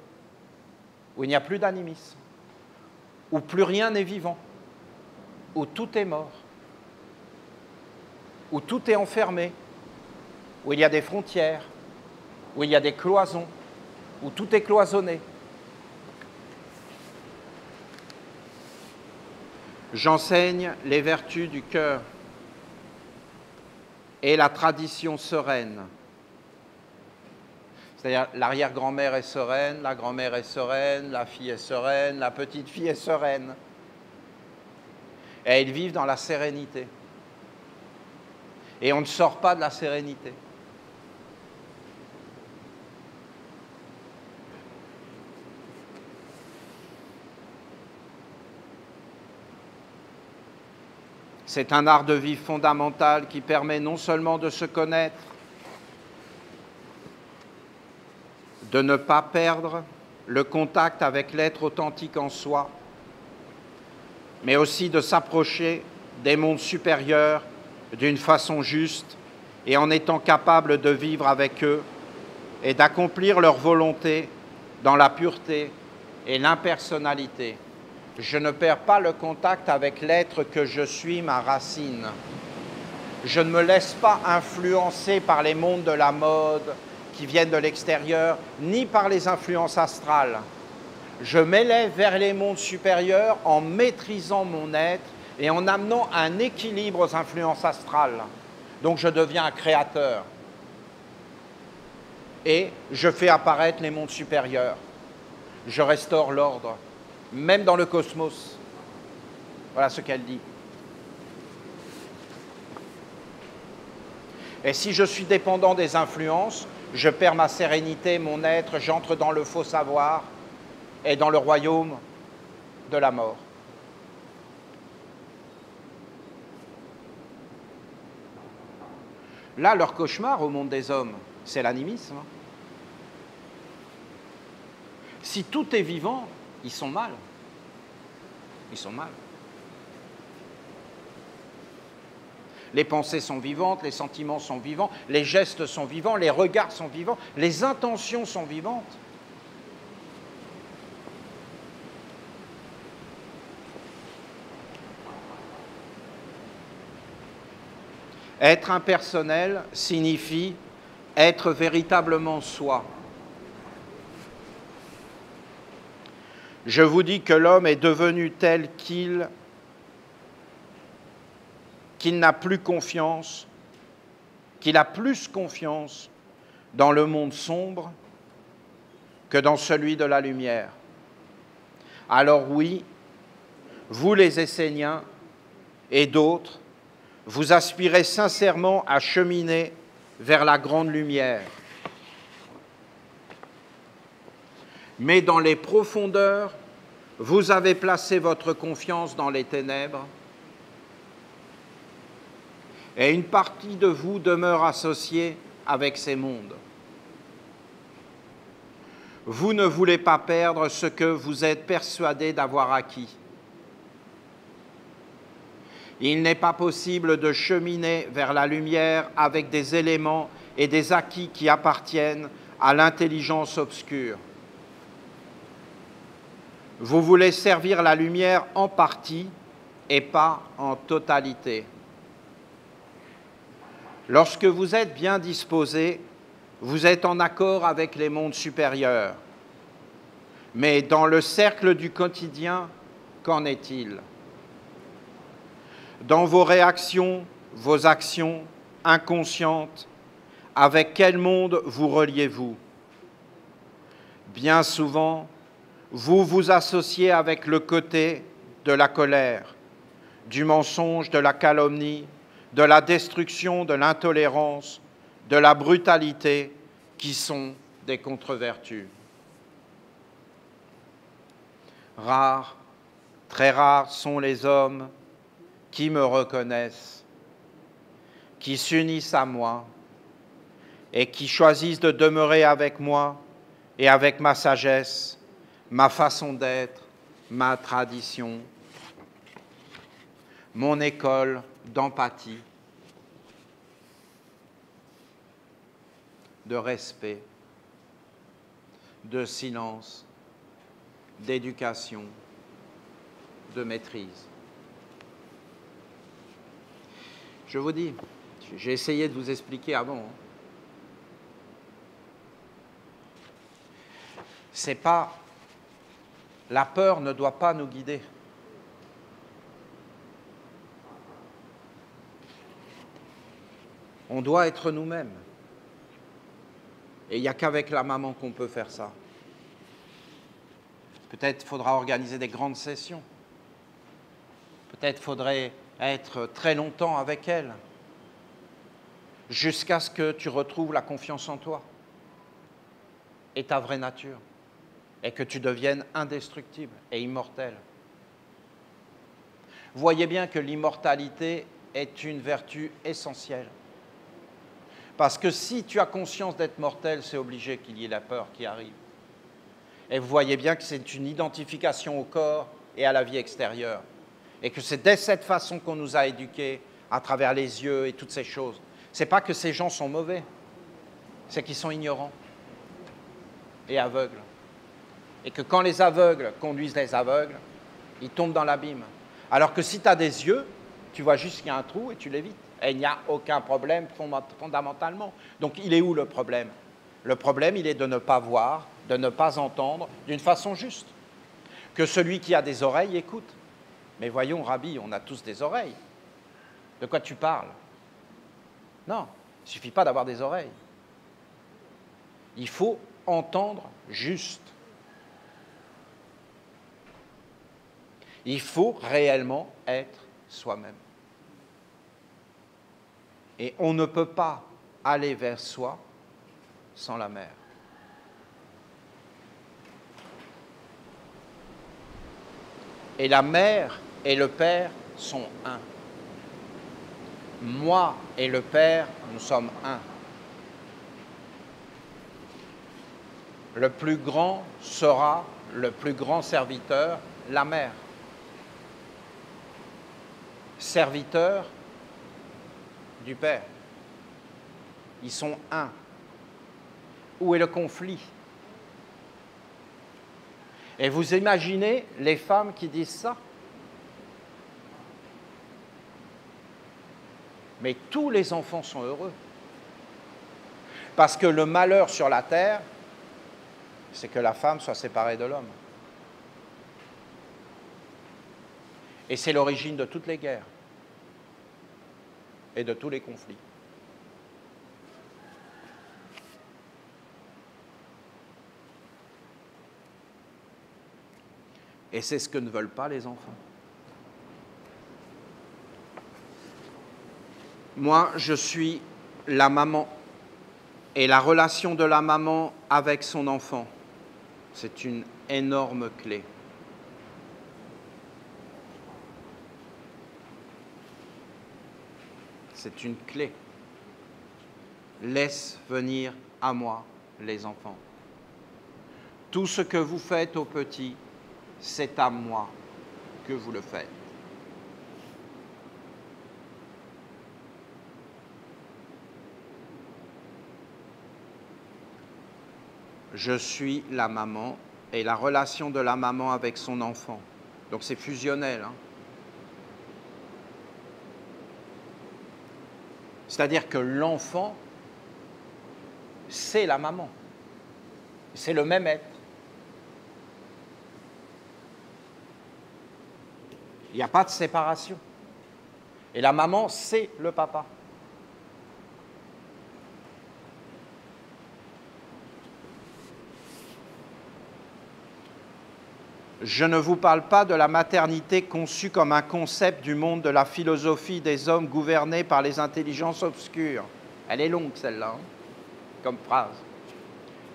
où il n'y a plus d'animisme, où plus rien n'est vivant, où tout est mort, où tout est enfermé, où il y a des frontières, où il y a des cloisons, où tout est cloisonné. J'enseigne les vertus du cœur et la tradition sereine. C'est-à-dire l'arrière-grand-mère est sereine, la grand-mère est sereine, la fille est sereine, la petite-fille est sereine. Et ils vivent dans la sérénité. Et on ne sort pas de la sérénité. C'est un art de vie fondamental qui permet non seulement de se connaître, de ne pas perdre le contact avec l'être authentique en soi, mais aussi de s'approcher des mondes supérieurs d'une façon juste et en étant capable de vivre avec eux et d'accomplir leur volonté dans la pureté et l'impersonnalité. Je ne perds pas le contact avec l'être que je suis, ma racine. Je ne me laisse pas influencer par les mondes de la mode qui viennent de l'extérieur, ni par les influences astrales. Je m'élève vers les mondes supérieurs en maîtrisant mon être et en amenant un équilibre aux influences astrales. Donc je deviens un créateur. Et je fais apparaître les mondes supérieurs. Je restaure l'ordre, même dans le cosmos. Voilà ce qu'elle dit. Et si je suis dépendant des influences, je perds ma sérénité, mon être, j'entre dans le faux savoir et dans le royaume de la mort. Là, leur cauchemar au monde des hommes, c'est l'animisme. Si tout est vivant, ils sont mal. Ils sont mal. Les pensées sont vivantes, les sentiments sont vivants, les gestes sont vivants, les regards sont vivants, les intentions sont vivantes. Être impersonnel signifie être véritablement soi. Je vous dis que l'homme est devenu tel qu'il n'a plus confiance, qu'il a plus confiance dans le monde sombre que dans celui de la lumière. Alors oui, vous les Esséniens et d'autres, vous aspirez sincèrement à cheminer vers la grande lumière. Mais dans les profondeurs, vous avez placé votre confiance dans les ténèbres et une partie de vous demeure associée avec ces mondes. Vous ne voulez pas perdre ce que vous êtes persuadé d'avoir acquis. Il n'est pas possible de cheminer vers la lumière avec des éléments et des acquis qui appartiennent à l'intelligence obscure. Vous voulez servir la lumière en partie et pas en totalité. Lorsque vous êtes bien disposé, vous êtes en accord avec les mondes supérieurs. Mais dans le cercle du quotidien, qu'en est-il? Dans vos réactions, vos actions inconscientes, avec quel monde vous reliez-vous? Bien souvent, vous vous associez avec le côté de la colère, du mensonge, de la calomnie, de la destruction, de l'intolérance, de la brutalité, qui sont des contre-vertus. Rares, très rares sont les hommes qui me reconnaissent, qui s'unissent à moi et qui choisissent de demeurer avec moi et avec ma sagesse, ma façon d'être, ma tradition, mon école d'empathie, de respect, de silence, d'éducation, de maîtrise. Je vous dis, j'ai essayé de vous expliquer avant. C'est pas, la peur ne doit pas nous guider. On doit être nous-mêmes. Et il n'y a qu'avec la maman qu'on peut faire ça. Peut-être faudra organiser des grandes sessions. Peut-être faudrait être très longtemps avec elle, jusqu'à ce que tu retrouves la confiance en toi et ta vraie nature, et que tu deviennes indestructible et immortel. Voyez bien que l'immortalité est une vertu essentielle. Parce que si tu as conscience d'être mortel, c'est obligé qu'il y ait la peur qui arrive. Et vous voyez bien que c'est une identification au corps et à la vie extérieure. Et que c'est de cette façon qu'on nous a éduqués, à travers les yeux et toutes ces choses. Ce n'est pas que ces gens sont mauvais, c'est qu'ils sont ignorants et aveugles. Et que quand les aveugles conduisent les aveugles, ils tombent dans l'abîme. Alors que si tu as des yeux, tu vois juste qu'il y a un trou et tu l'évites. Et il n'y a aucun problème fondamentalement. Donc il est où le problème? Le problème, il est de ne pas voir, de ne pas entendre d'une façon juste. Que celui qui a des oreilles écoute. Mais voyons, Rabbi, on a tous des oreilles. De quoi tu parles? Non, il ne suffit pas d'avoir des oreilles. Il faut entendre juste. Il faut réellement être soi-même. Et on ne peut pas aller vers soi sans la mère. Et la mère et le père sont un. Moi et le père, nous sommes un. Le plus grand sera le plus grand serviteur, la mère. Serviteur du père. Ils sont un. Où est le conflit? Et vous imaginez les femmes qui disent ça? Mais tous les enfants sont heureux. Parce que le malheur sur la terre, c'est que la femme soit séparée de l'homme. Et c'est l'origine de toutes les guerres et de tous les conflits. Et c'est ce que ne veulent pas les enfants. Moi, je suis la maman et la relation de la maman avec son enfant, c'est une énorme clé. C'est une clé. Laisse venir à moi les enfants. Tout ce que vous faites aux petits, c'est à moi que vous le faites. je suis la maman et la relation de la maman avec son enfant. Donc c'est fusionnel. Hein. C'est-à-dire que l'enfant, c'est la maman. C'est le même être. Il n'y a pas de séparation. Et la maman, c'est le papa. Je ne vous parle pas de la maternité conçue comme un concept du monde de la philosophie des hommes gouvernés par les intelligences obscures. Elle est longue, celle-là, hein, comme phrase.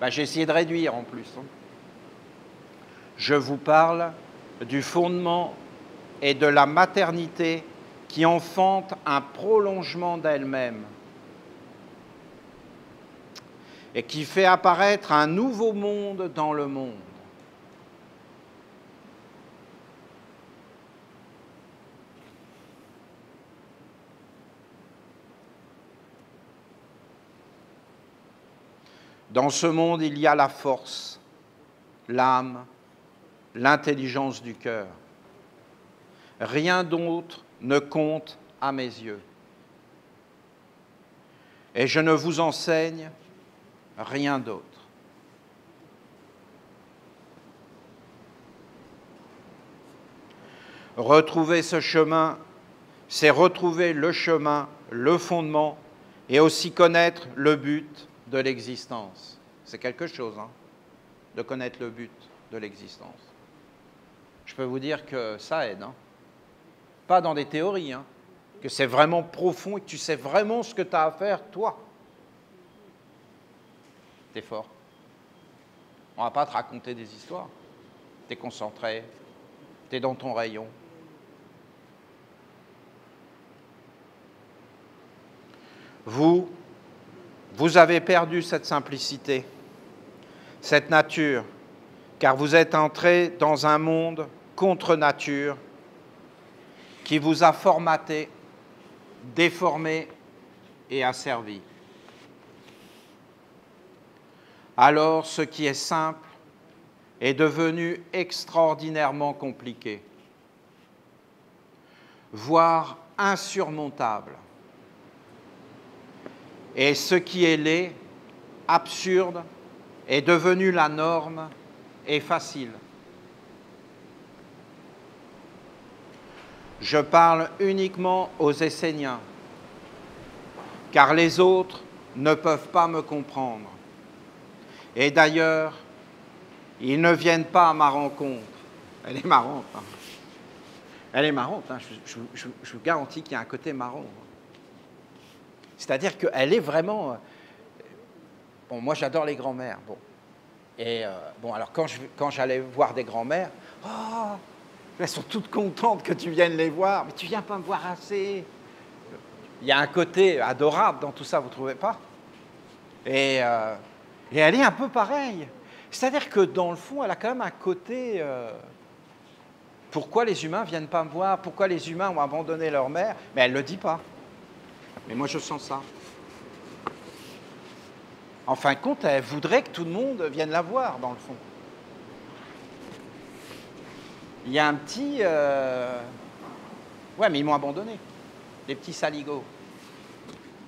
Ben, j'ai essayé de réduire en plus. Hein. Je vous parle du fondement et de la maternité qui enfante un prolongement d'elle-même et qui fait apparaître un nouveau monde dans le monde. Dans ce monde, il y a la force, l'âme, l'intelligence du cœur. Rien d'autre ne compte à mes yeux. Et je ne vous enseigne rien d'autre. Retrouver ce chemin, c'est retrouver le chemin, le fondement, et aussi connaître le but de l'existence. C'est quelque chose, hein, de connaître le but de l'existence. Je peux vous dire que ça aide, hein. Pas dans des théories, hein, que c'est vraiment profond et que tu sais vraiment ce que tu as à faire, toi. T'es fort. On ne va pas te raconter des histoires. T'es concentré, t'es dans ton rayon. Vous avez perdu cette simplicité, cette nature, car vous êtes entré dans un monde contre nature qui vous a formaté, déformé et asservi. Alors, ce qui est simple est devenu extraordinairement compliqué, voire insurmontable. Et ce qui est laid, absurde, est devenu la norme et facile. Je parle uniquement aux Esséniens, car les autres ne peuvent pas me comprendre. Et d'ailleurs, ils ne viennent pas à ma rencontre. Elle est marrante. Hein. Elle est marrante. Hein. Je vous garantis qu'il y a un côté marrant. C'est-à-dire qu'elle est vraiment... Bon, moi, j'adore les grands-mères. Bon. Et bon, alors, quand j'allais voir des grands-mères, oh, elles sont toutes contentes que tu viennes les voir, mais tu viens pas me voir assez. Il y a un côté adorable dans tout ça, vous ne trouvez pas? Et elle est un peu pareille. C'est-à-dire que dans le fond, elle a quand même un côté... pourquoi les humains ne viennent pas me voir? Pourquoi les humains ont abandonné leur mère? Mais elle ne le dit pas. Mais moi, je sens ça. En fin de compte, elle voudrait que tout le monde vienne la voir, dans le fond. Il y a un petit... Ouais, mais ils m'ont abandonné. Les petits saligots.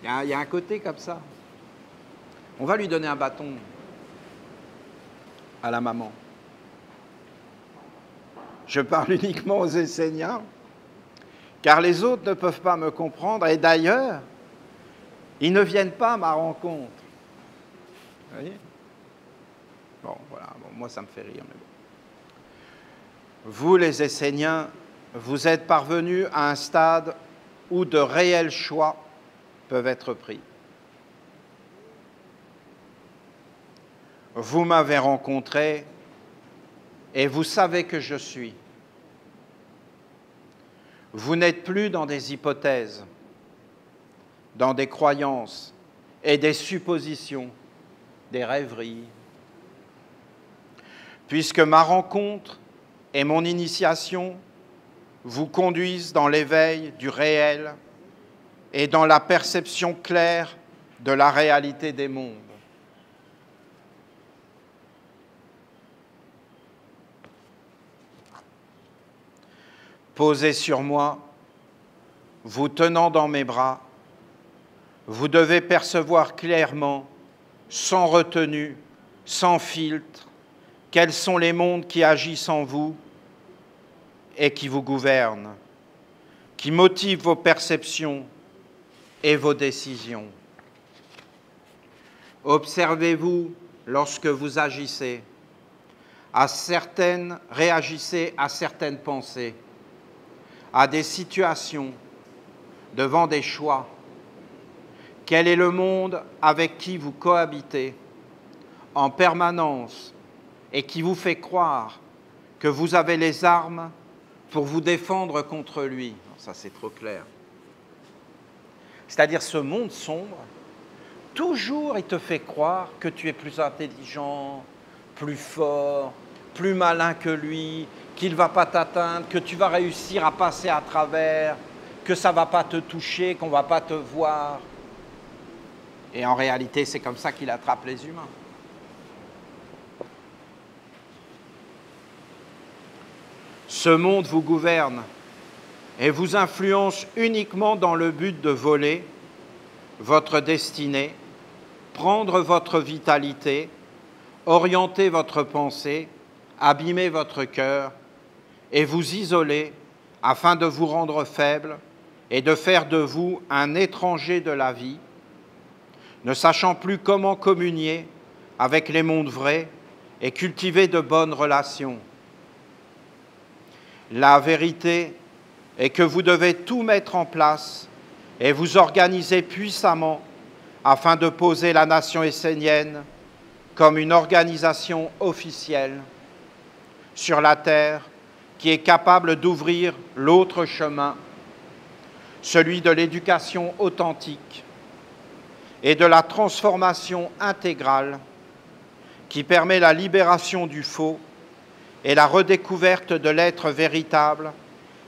Il y a un côté comme ça. On va lui donner un bâton à la maman. Je parle uniquement aux Esséniens, car les autres ne peuvent pas me comprendre, et d'ailleurs, ils ne viennent pas à ma rencontre. Vous voyez? Bon, voilà, bon, moi ça me fait rire, mais bon. Vous, les Esséniens, vous êtes parvenus à un stade où de réels choix peuvent être pris. Vous m'avez rencontré et vous savez que je suis. Vous n'êtes plus dans des hypothèses, dans des croyances et des suppositions, des rêveries. Puisque ma rencontre et mon initiation vous conduisent dans l'éveil du réel et dans la perception claire de la réalité des mondes. posé sur moi, vous tenant dans mes bras, vous devez percevoir clairement, sans retenue, sans filtre, quels sont les mondes qui agissent en vous et qui vous gouvernent, qui motivent vos perceptions et vos décisions. Observez-vous lorsque vous agissez, réagissez à certaines pensées, à des situations, devant des choix. Quel est le monde avec qui vous cohabitez en permanence et qui vous fait croire que vous avez les armes pour vous défendre contre lui? Ça, c'est trop clair. C'est-à-dire ce monde sombre, toujours il te fait croire que tu es plus intelligent, plus fort, plus malin que lui, qu'il ne va pas t'atteindre, que tu vas réussir à passer à travers, que ça ne va pas te toucher, qu'on ne va pas te voir. Et en réalité, c'est comme ça qu'il attrape les humains. Ce monde vous gouverne et vous influence uniquement dans le but de voler votre destinée, prendre votre vitalité, orienter votre pensée, abîmer votre cœur et vous isoler afin de vous rendre faible et de faire de vous un étranger de la vie, ne sachant plus comment communier avec les mondes vrais et cultiver de bonnes relations. La vérité est que vous devez tout mettre en place et vous organiser puissamment afin de poser la nation essénienne comme une organisation officielle sur la terre qui est capable d'ouvrir l'autre chemin, celui de l'éducation authentique et de la transformation intégrale qui permet la libération du faux et la redécouverte de l'être véritable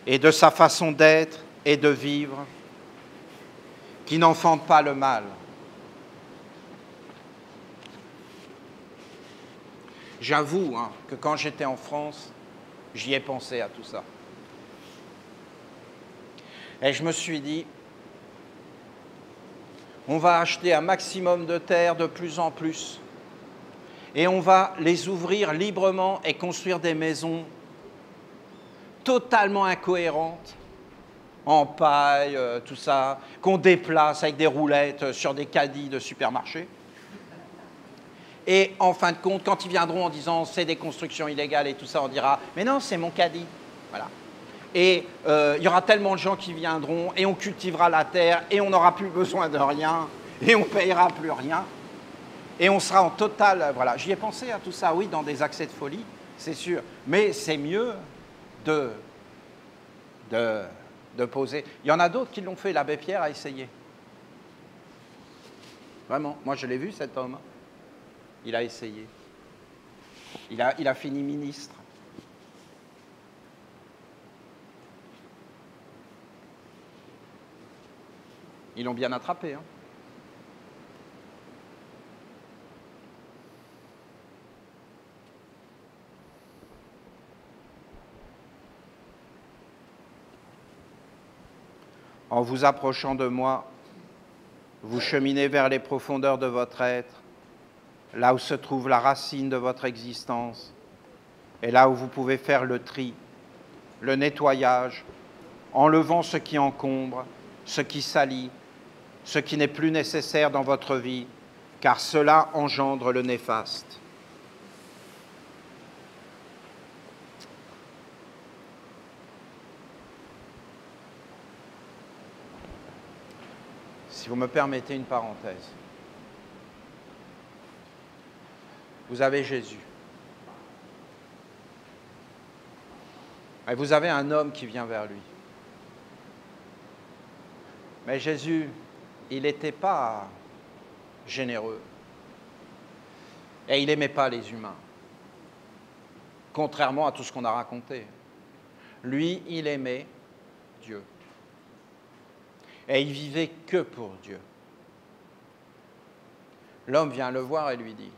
et de sa façon d'être et de vivre, qui n'enfante pas le mal. J'avoue que quand j'étais en France, j'y ai pensé à tout ça. Et je me suis dit, on va acheter un maximum de terres de plus en plus et on va les ouvrir librement et construire des maisons totalement incohérentes, en paille, tout ça, qu'on déplace avec des roulettes sur des caddies de supermarché. Et en fin de compte, quand ils viendront en disant c'est des constructions illégales et tout ça, on dira mais non, c'est mon caddie. Voilà. Et il y aura tellement de gens qui viendront et on cultivera la terre et on n'aura plus besoin de rien et on ne payera plus rien. Et on sera en total... Voilà, j'y ai pensé à tout ça, oui, dans des accès de folie, c'est sûr. Mais c'est mieux de poser. Il y en a d'autres qui l'ont fait, l'abbé Pierre a essayé. Vraiment, moi je l'ai vu cet homme. Il a essayé. Il a fini ministre. Ils l'ont bien attrapé. En vous approchant de moi, vous cheminez vers les profondeurs de votre être, là où se trouve la racine de votre existence, et là où vous pouvez faire le tri, le nettoyage, enlevant ce qui encombre, ce qui salit, ce qui n'est plus nécessaire dans votre vie, car cela engendre le néfaste. Si vous me permettez une parenthèse. Vous avez Jésus. Et vous avez un homme qui vient vers lui. Mais Jésus, il n'était pas généreux. Et il n'aimait pas les humains. Contrairement à tout ce qu'on a raconté. Lui, il aimait Dieu. Et il vivait que pour Dieu. L'homme vient le voir et lui dit,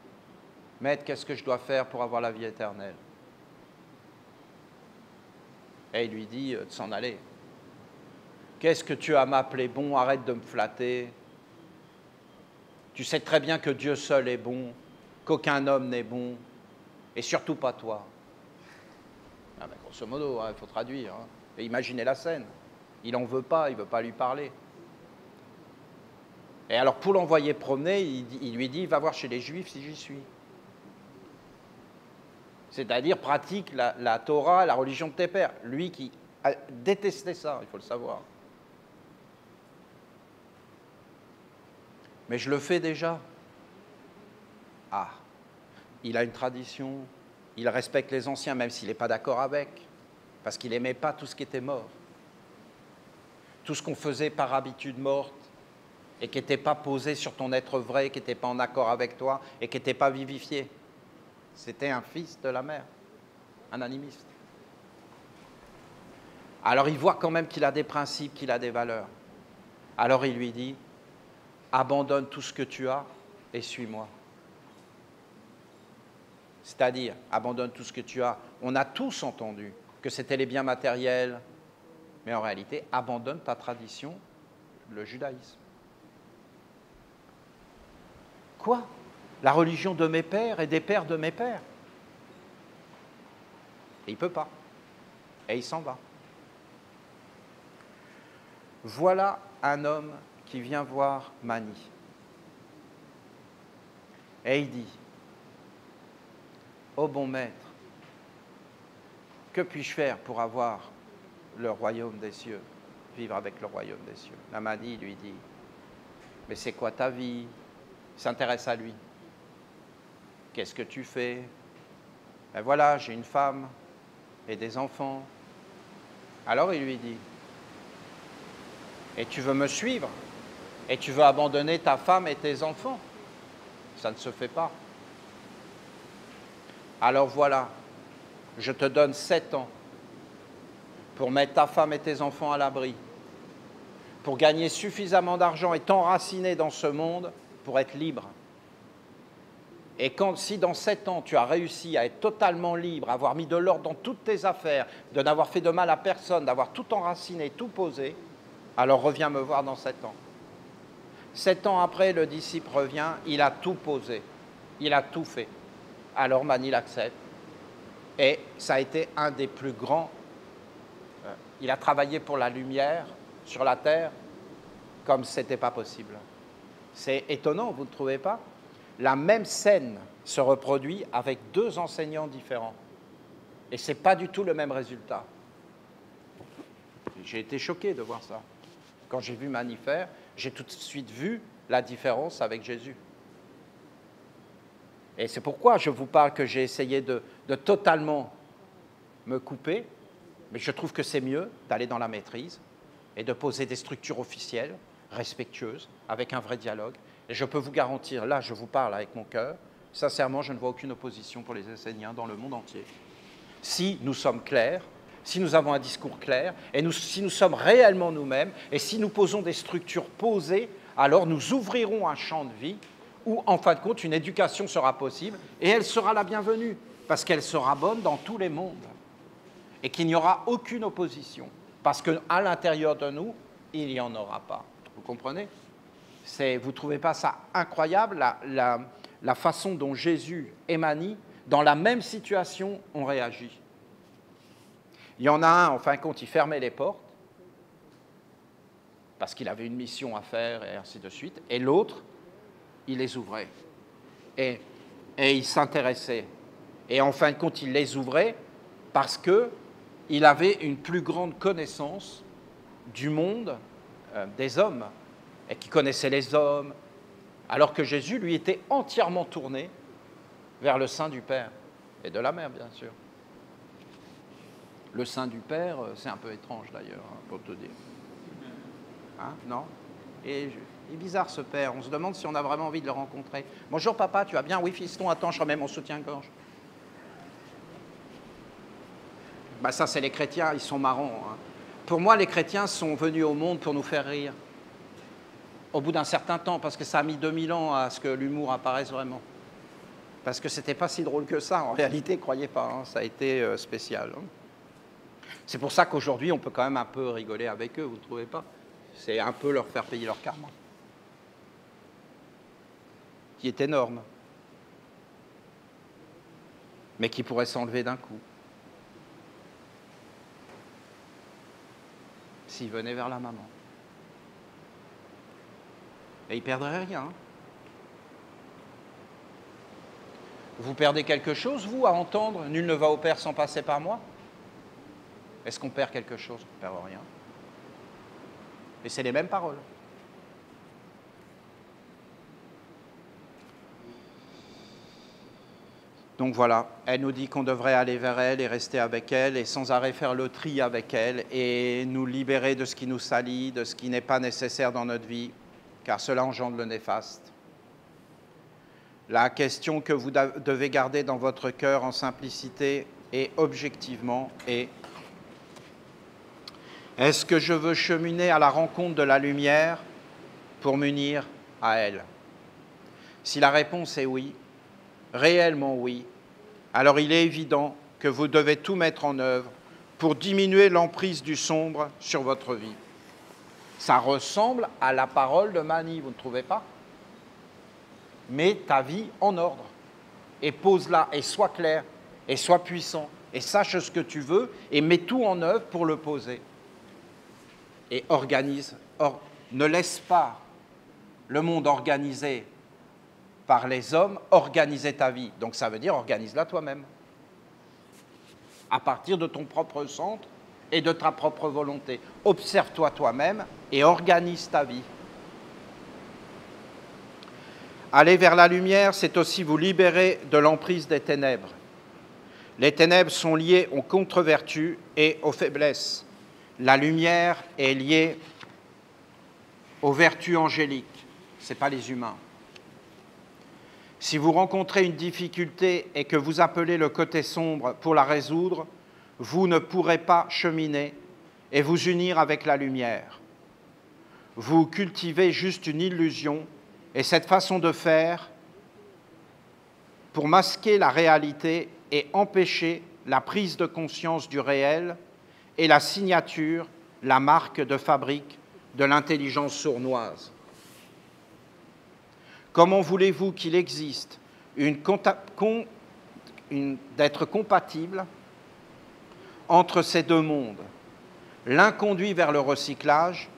« Maître, qu'est-ce que je dois faire pour avoir la vie éternelle ?» Et il lui dit de s'en aller. Qu'est-ce que tu as à m'appeler bon? Arrête de me flatter. Tu sais très bien que Dieu seul est bon, qu'aucun homme n'est bon, et surtout pas toi. Ah ben, grosso modo, il faut traduire. Hein. Et imaginez la scène. Il n'en veut pas, il ne veut pas lui parler. Et alors, pour l'envoyer promener, il lui dit, va voir chez les Juifs si j'y suis. C'est-à-dire, pratique la Torah, la religion de tes pères. Lui qui a détesté ça, il faut le savoir. Mais je le fais déjà. Ah, il a une tradition, il respecte les anciens, même s'il n'est pas d'accord avec, parce qu'il n'aimait pas tout ce qui était mort. Tout ce qu'on faisait par habitude morte, et qui n'était pas posé sur ton être vrai, qui n'était pas en accord avec toi, et qui n'était pas vivifié. C'était un fils de la mère, un animiste. Alors il voit quand même qu'il a des principes, qu'il a des valeurs. Alors il lui dit, abandonne tout ce que tu as et suis-moi. C'est-à-dire, abandonne tout ce que tu as. On a tous entendu que c'était les biens matériels, mais en réalité, abandonne ta tradition, le judaïsme. Quoi? La religion de mes pères et des pères de mes pères. Et il ne peut pas. Et il s'en va. Voilà un homme qui vient voir Mani. Et il dit, ô bon maître, que puis-je faire pour avoir le royaume des cieux, vivre avec le royaume des cieux? La Mani lui dit, mais c'est quoi ta vie? Il s'intéresse à lui. Qu'est-ce que tu fais? Ben voilà, j'ai une femme et des enfants. Alors il lui dit, et tu veux me suivre? Et tu veux abandonner ta femme et tes enfants? Ça ne se fait pas. Alors voilà, je te donne 7 ans pour mettre ta femme et tes enfants à l'abri, pour gagner suffisamment d'argent et t'enraciner dans ce monde pour être libre. Et si dans 7 ans, tu as réussi à être totalement libre, à avoir mis de l'ordre dans toutes tes affaires, de n'avoir fait de mal à personne, d'avoir tout enraciné, tout posé, alors reviens me voir dans 7 ans. 7 ans après, le disciple revient, il a tout posé, il a tout fait. Alors Mani l'accepte. Et ça a été un des plus grands. Il a travaillé pour la lumière sur la terre comme ce n'était pas possible. C'est étonnant, vous ne trouvez pas? La même scène se reproduit avec 2 enseignants différents. Et ce n'est pas du tout le même résultat. J'ai été choqué de voir ça. Quand j'ai vu Mani faire, j'ai tout de suite vu la différence avec Jésus. Et c'est pourquoi je vous parle que j'ai essayé de totalement me couper, mais je trouve que c'est mieux d'aller dans la maîtrise et de poser des structures officielles, respectueuses, avec un vrai dialogue. Et je peux vous garantir, là je vous parle avec mon cœur, sincèrement je ne vois aucune opposition pour les Esséniens dans le monde entier. Si nous sommes clairs, si nous avons un discours clair, et si nous sommes réellement nous-mêmes, et si nous posons des structures posées, alors nous ouvrirons un champ de vie où, en fin de compte, une éducation sera possible, et elle sera la bienvenue, parce qu'elle sera bonne dans tous les mondes, et qu'il n'y aura aucune opposition, parce qu'à l'intérieur de nous, il n'y en aura pas. Vous comprenez? Vous ne trouvez pas ça incroyable, la façon dont Jésus et Mani, dans la même situation, ont réagi? Il y en a un, en fin de compte, il fermait les portes, parce qu'il avait une mission à faire, et ainsi de suite, et l'autre, il les ouvrait. Et il s'intéressait. Et en fin de compte, il les ouvrait parce qu'il avait une plus grande connaissance du monde des hommes, et qui connaissait les hommes, alors que Jésus, lui, était entièrement tourné vers le sein du Père, et de la Mère, bien sûr. Le sein du Père, c'est un peu étrange, d'ailleurs, pour te dire. Hein, non? Et il est bizarre, ce Père. On se demande si on a vraiment envie de le rencontrer. Bonjour, papa, tu vas bien? Oui, fiston, attends, je remets mon soutien-gorge. Ben, ça, c'est les chrétiens, ils sont marrants. Hein. Pour moi, les chrétiens sont venus au monde pour nous faire rire. Au bout d'un certain temps, parce que ça a mis 2000 ans à ce que l'humour apparaisse vraiment. Parce que c'était pas si drôle que ça, en réalité, croyez pas, hein, ça a été spécial. Hein. C'est pour ça qu'aujourd'hui, on peut quand même un peu rigoler avec eux, vous ne trouvez pas? C'est un peu leur faire payer leur karma, qui est énorme, mais qui pourrait s'enlever d'un coup, s'ils venaient vers la maman. Et ils ne perdraient rien. Vous perdez quelque chose, vous, à entendre « Nul ne va au Père sans passer par moi » ? Est-ce qu'on perd quelque chose? On ne perd rien. Et c'est les mêmes paroles. Donc voilà, elle nous dit qu'on devrait aller vers elle et rester avec elle et sans arrêt faire le tri avec elle et nous libérer de ce qui nous salit, de ce qui n'est pas nécessaire dans notre vie, car cela engendre le néfaste. La question que vous devez garder dans votre cœur en simplicité et objectivement est: est-ce que je veux cheminer à la rencontre de la lumière pour m'unir à elle? Si la réponse est oui, réellement oui, alors il est évident que vous devez tout mettre en œuvre pour diminuer l'emprise du sombre sur votre vie. Ça ressemble à la parole de Mani, vous ne trouvez pas? Mets ta vie en ordre et pose-la et sois clair et sois puissant et sache ce que tu veux et mets tout en œuvre pour le poser. Et organise, ne laisse pas le monde organisé par les hommes organiser ta vie. Donc ça veut dire organise-la toi-même, à partir de ton propre centre et de ta propre volonté. Observe-toi toi-même et organise ta vie. Aller vers la lumière, c'est aussi vous libérer de l'emprise des ténèbres. Les ténèbres sont liées aux contre-vertus et aux faiblesses. La lumière est liée aux vertus angéliques, ce n'est pas les humains. Si vous rencontrez une difficulté et que vous appelez le côté sombre pour la résoudre, vous ne pourrez pas cheminer et vous unir avec la lumière. Vous cultivez juste une illusion et cette façon de faire pour masquer la réalité et empêcher la prise de conscience du réel et la signature, la marque de fabrique de l'intelligence sournoise. Comment voulez-vous qu'il existe d'être compatible entre ces deux mondes, l'un conduit vers le recyclage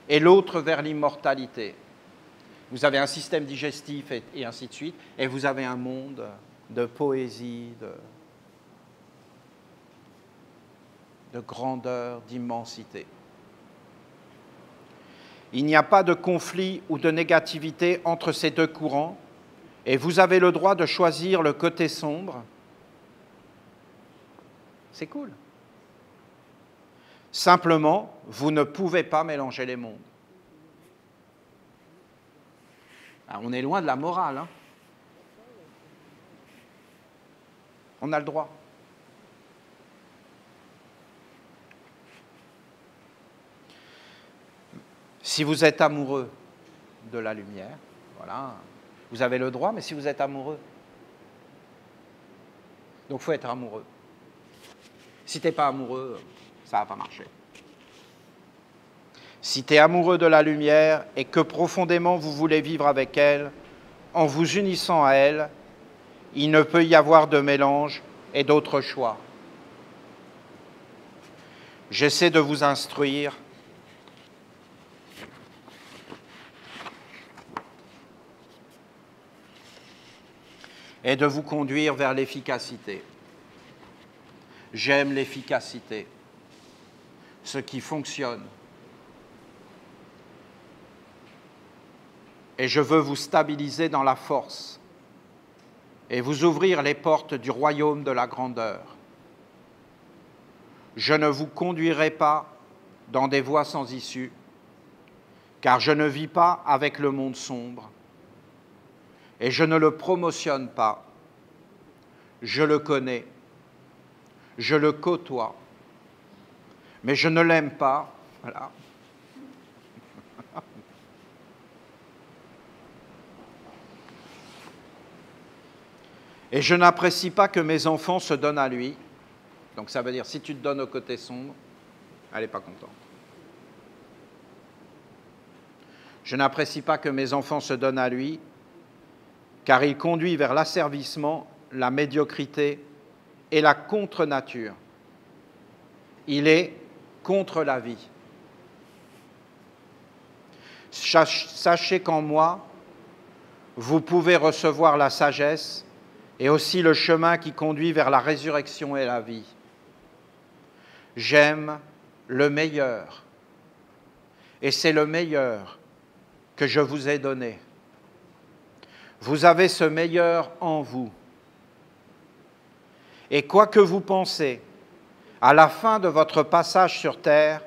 et l'autre vers l'immortalité? Vous avez un système digestif et ainsi de suite, et vous avez un monde de poésie, de grandeur, d'immensité. Il n'y a pas de conflit ou de négativité entre ces deux courants, et vous avez le droit de choisir le côté sombre. C'est cool. Simplement, vous ne pouvez pas mélanger les mondes. Alors, on est loin de la morale, hein. On a le droit. Si vous êtes amoureux de la lumière, voilà, vous avez le droit, mais si vous êtes amoureux, donc il faut être amoureux. Si tu n'es pas amoureux, ça ne va pas marcher. Si tu es amoureux de la lumière et que profondément vous voulez vivre avec elle, en vous unissant à elle, il ne peut y avoir de mélange et d'autre choix. J'essaie de vous instruire et de vous conduire vers l'efficacité. J'aime l'efficacité, ce qui fonctionne. Et je veux vous stabiliser dans la force et vous ouvrir les portes du royaume de la grandeur. Je ne vous conduirai pas dans des voies sans issue, car je ne vis pas avec le monde sombre. Et je ne le promotionne pas. Je le connais. Je le côtoie. Mais je ne l'aime pas. Voilà. Et je n'apprécie pas que mes enfants se donnent à lui. Donc ça veut dire, si tu te donnes au côté sombre, elle n'est pas contente. Je n'apprécie pas que mes enfants se donnent à lui, car il conduit vers l'asservissement, la médiocrité et la contre-nature. Il est contre la vie. Sachez qu'en moi, vous pouvez recevoir la sagesse et aussi le chemin qui conduit vers la résurrection et la vie. J'aime le meilleur, et c'est le meilleur que je vous ai donné. Vous avez ce meilleur en vous. Et quoi que vous pensez, à la fin de votre passage sur terre,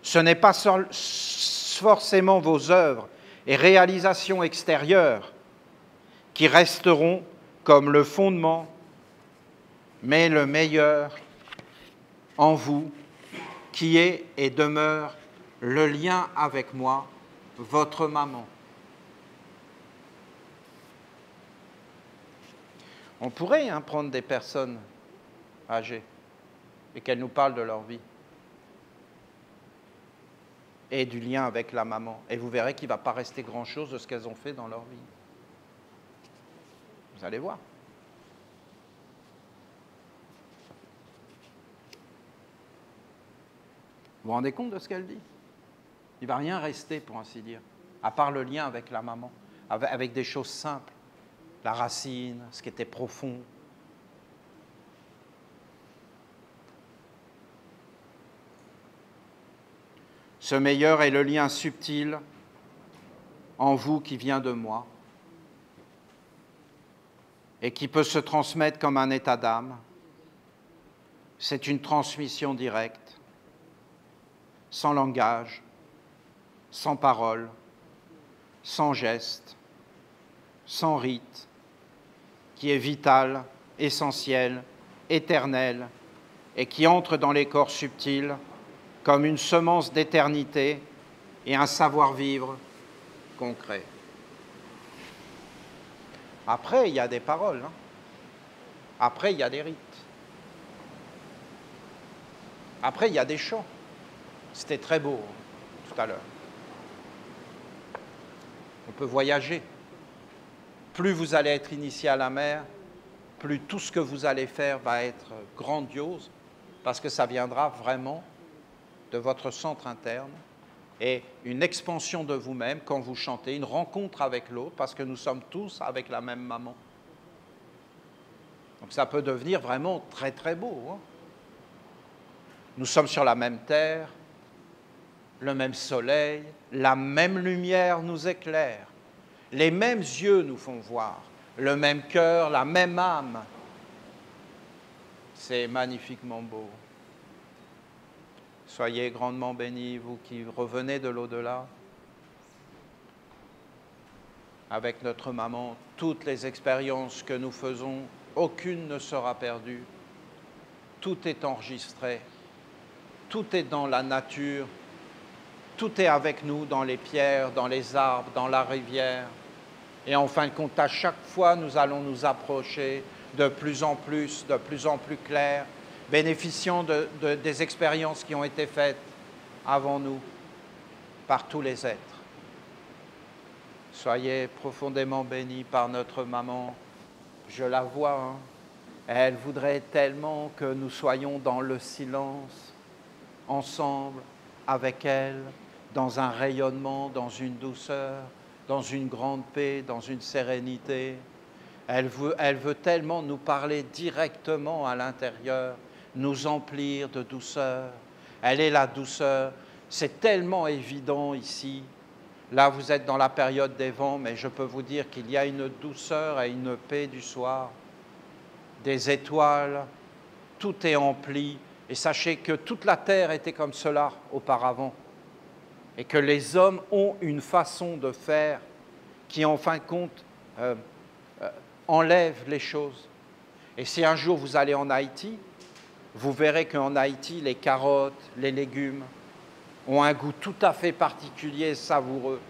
ce n'est pas forcément vos œuvres et réalisations extérieures qui resteront comme le fondement, mais le meilleur en vous, qui est et demeure le lien avec moi, votre maman. On pourrait prendre des personnes âgées et qu'elles nous parlent de leur vie et du lien avec la maman. Et vous verrez qu'il ne va pas rester grand-chose de ce qu'elles ont fait dans leur vie. Vous allez voir. Vous vous rendez compte de ce qu'elle dit? Il ne va rien rester, pour ainsi dire, à part le lien avec la maman, avec des choses simples. La racine, ce qui était profond. Ce meilleur est le lien subtil en vous qui vient de moi et qui peut se transmettre comme un état d'âme. C'est une transmission directe, sans langage, sans parole, sans geste, sans rite, qui est vital, essentiel, éternel, et qui entre dans les corps subtils comme une semence d'éternité et un savoir-vivre concret. Après, il y a des paroles. Après, il y a des rites. Après, il y a des chants. C'était très beau tout à l'heure. On peut voyager. Plus vous allez être initié à la mer, plus tout ce que vous allez faire va être grandiose, parce que ça viendra vraiment de votre centre interne et une expansion de vous-même quand vous chantez, une rencontre avec l'autre, parce que nous sommes tous avec la même maman. Donc ça peut devenir vraiment très très beau. Nous sommes sur la même terre, le même soleil, la même lumière nous éclaire. Les mêmes yeux nous font voir, le même cœur, la même âme. C'est magnifiquement beau. Soyez grandement bénis, vous qui revenez de l'au-delà. Avec notre maman, toutes les expériences que nous faisons, aucune ne sera perdue. Tout est enregistré, tout est dans la nature, tout est avec nous dans les pierres, dans les arbres, dans la rivière. Et en fin de compte, à chaque fois, nous allons nous approcher de plus en plus clair, bénéficiant des expériences qui ont été faites avant nous par tous les êtres. Soyez profondément bénis par notre maman. Je la vois, Elle voudrait tellement que nous soyons dans le silence, ensemble, avec elle, dans un rayonnement, dans une douceur, dans une grande paix, dans une sérénité. Elle veut tellement nous parler directement à l'intérieur, nous emplir de douceur. Elle est la douceur. C'est tellement évident ici. Là, vous êtes dans la période des vents, mais je peux vous dire qu'il y a une douceur et une paix du soir. Des étoiles, tout est empli. Et sachez que toute la terre était comme cela auparavant. Et que les hommes ont une façon de faire qui, en fin de compte, enlève les choses. Et si un jour vous allez en Haïti, vous verrez qu'en Haïti, les carottes, les légumes ont un goût tout à fait particulier et savoureux.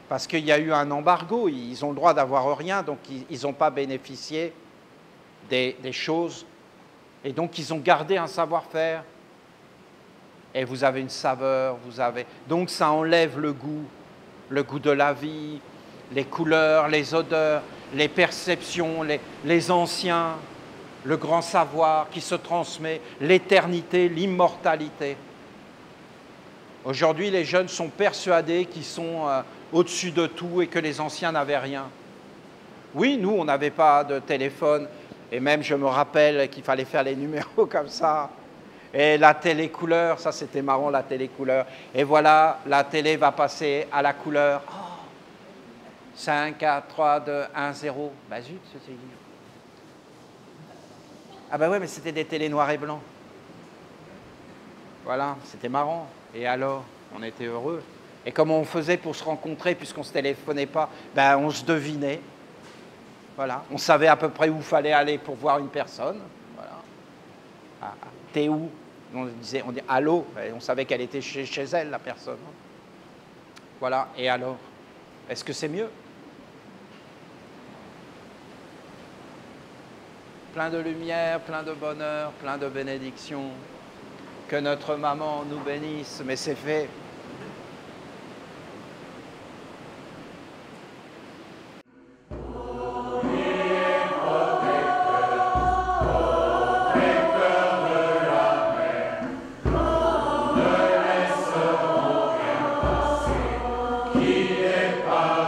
Parce qu'il y a eu un embargo, ils ont le droit d'avoir rien, donc ils n'ont pas bénéficié des choses Et donc, ils ont gardé un savoir-faire. Et vous avez une saveur, donc ça enlève le goût de la vie, les couleurs, les odeurs, les perceptions, les anciens, le grand savoir qui se transmet, l'éternité, l'immortalité. Aujourd'hui, les jeunes sont persuadés qu'ils sont au-dessus de tout et que les anciens n'avaient rien. Oui, nous, on n'avait pas de téléphone, et même je me rappelle qu'il fallait faire les numéros comme ça. Et la télé couleur, ça c'était marrant, la télé couleur. Et voilà, la télé va passer à la couleur. Oh, 5, 4, 3, 2, 1, 0. Ben zut, c'est... Ah ben ouais, mais c'était des télés noirs et blancs. Voilà, c'était marrant. Et alors, on était heureux. Et comment on faisait pour se rencontrer, puisqu'on ne se téléphonait pas? Ben on se devinait. Voilà, on savait à peu près où il fallait aller pour voir une personne. Voilà. Ah, t'es où? On dit allô, et on savait qu'elle était chez elle, la personne. Voilà, et alors? Est-ce que c'est mieux? Plein de lumière, plein de bonheur, plein de bénédictions. Que notre maman nous bénisse, mais c'est fait. Qui n'est pas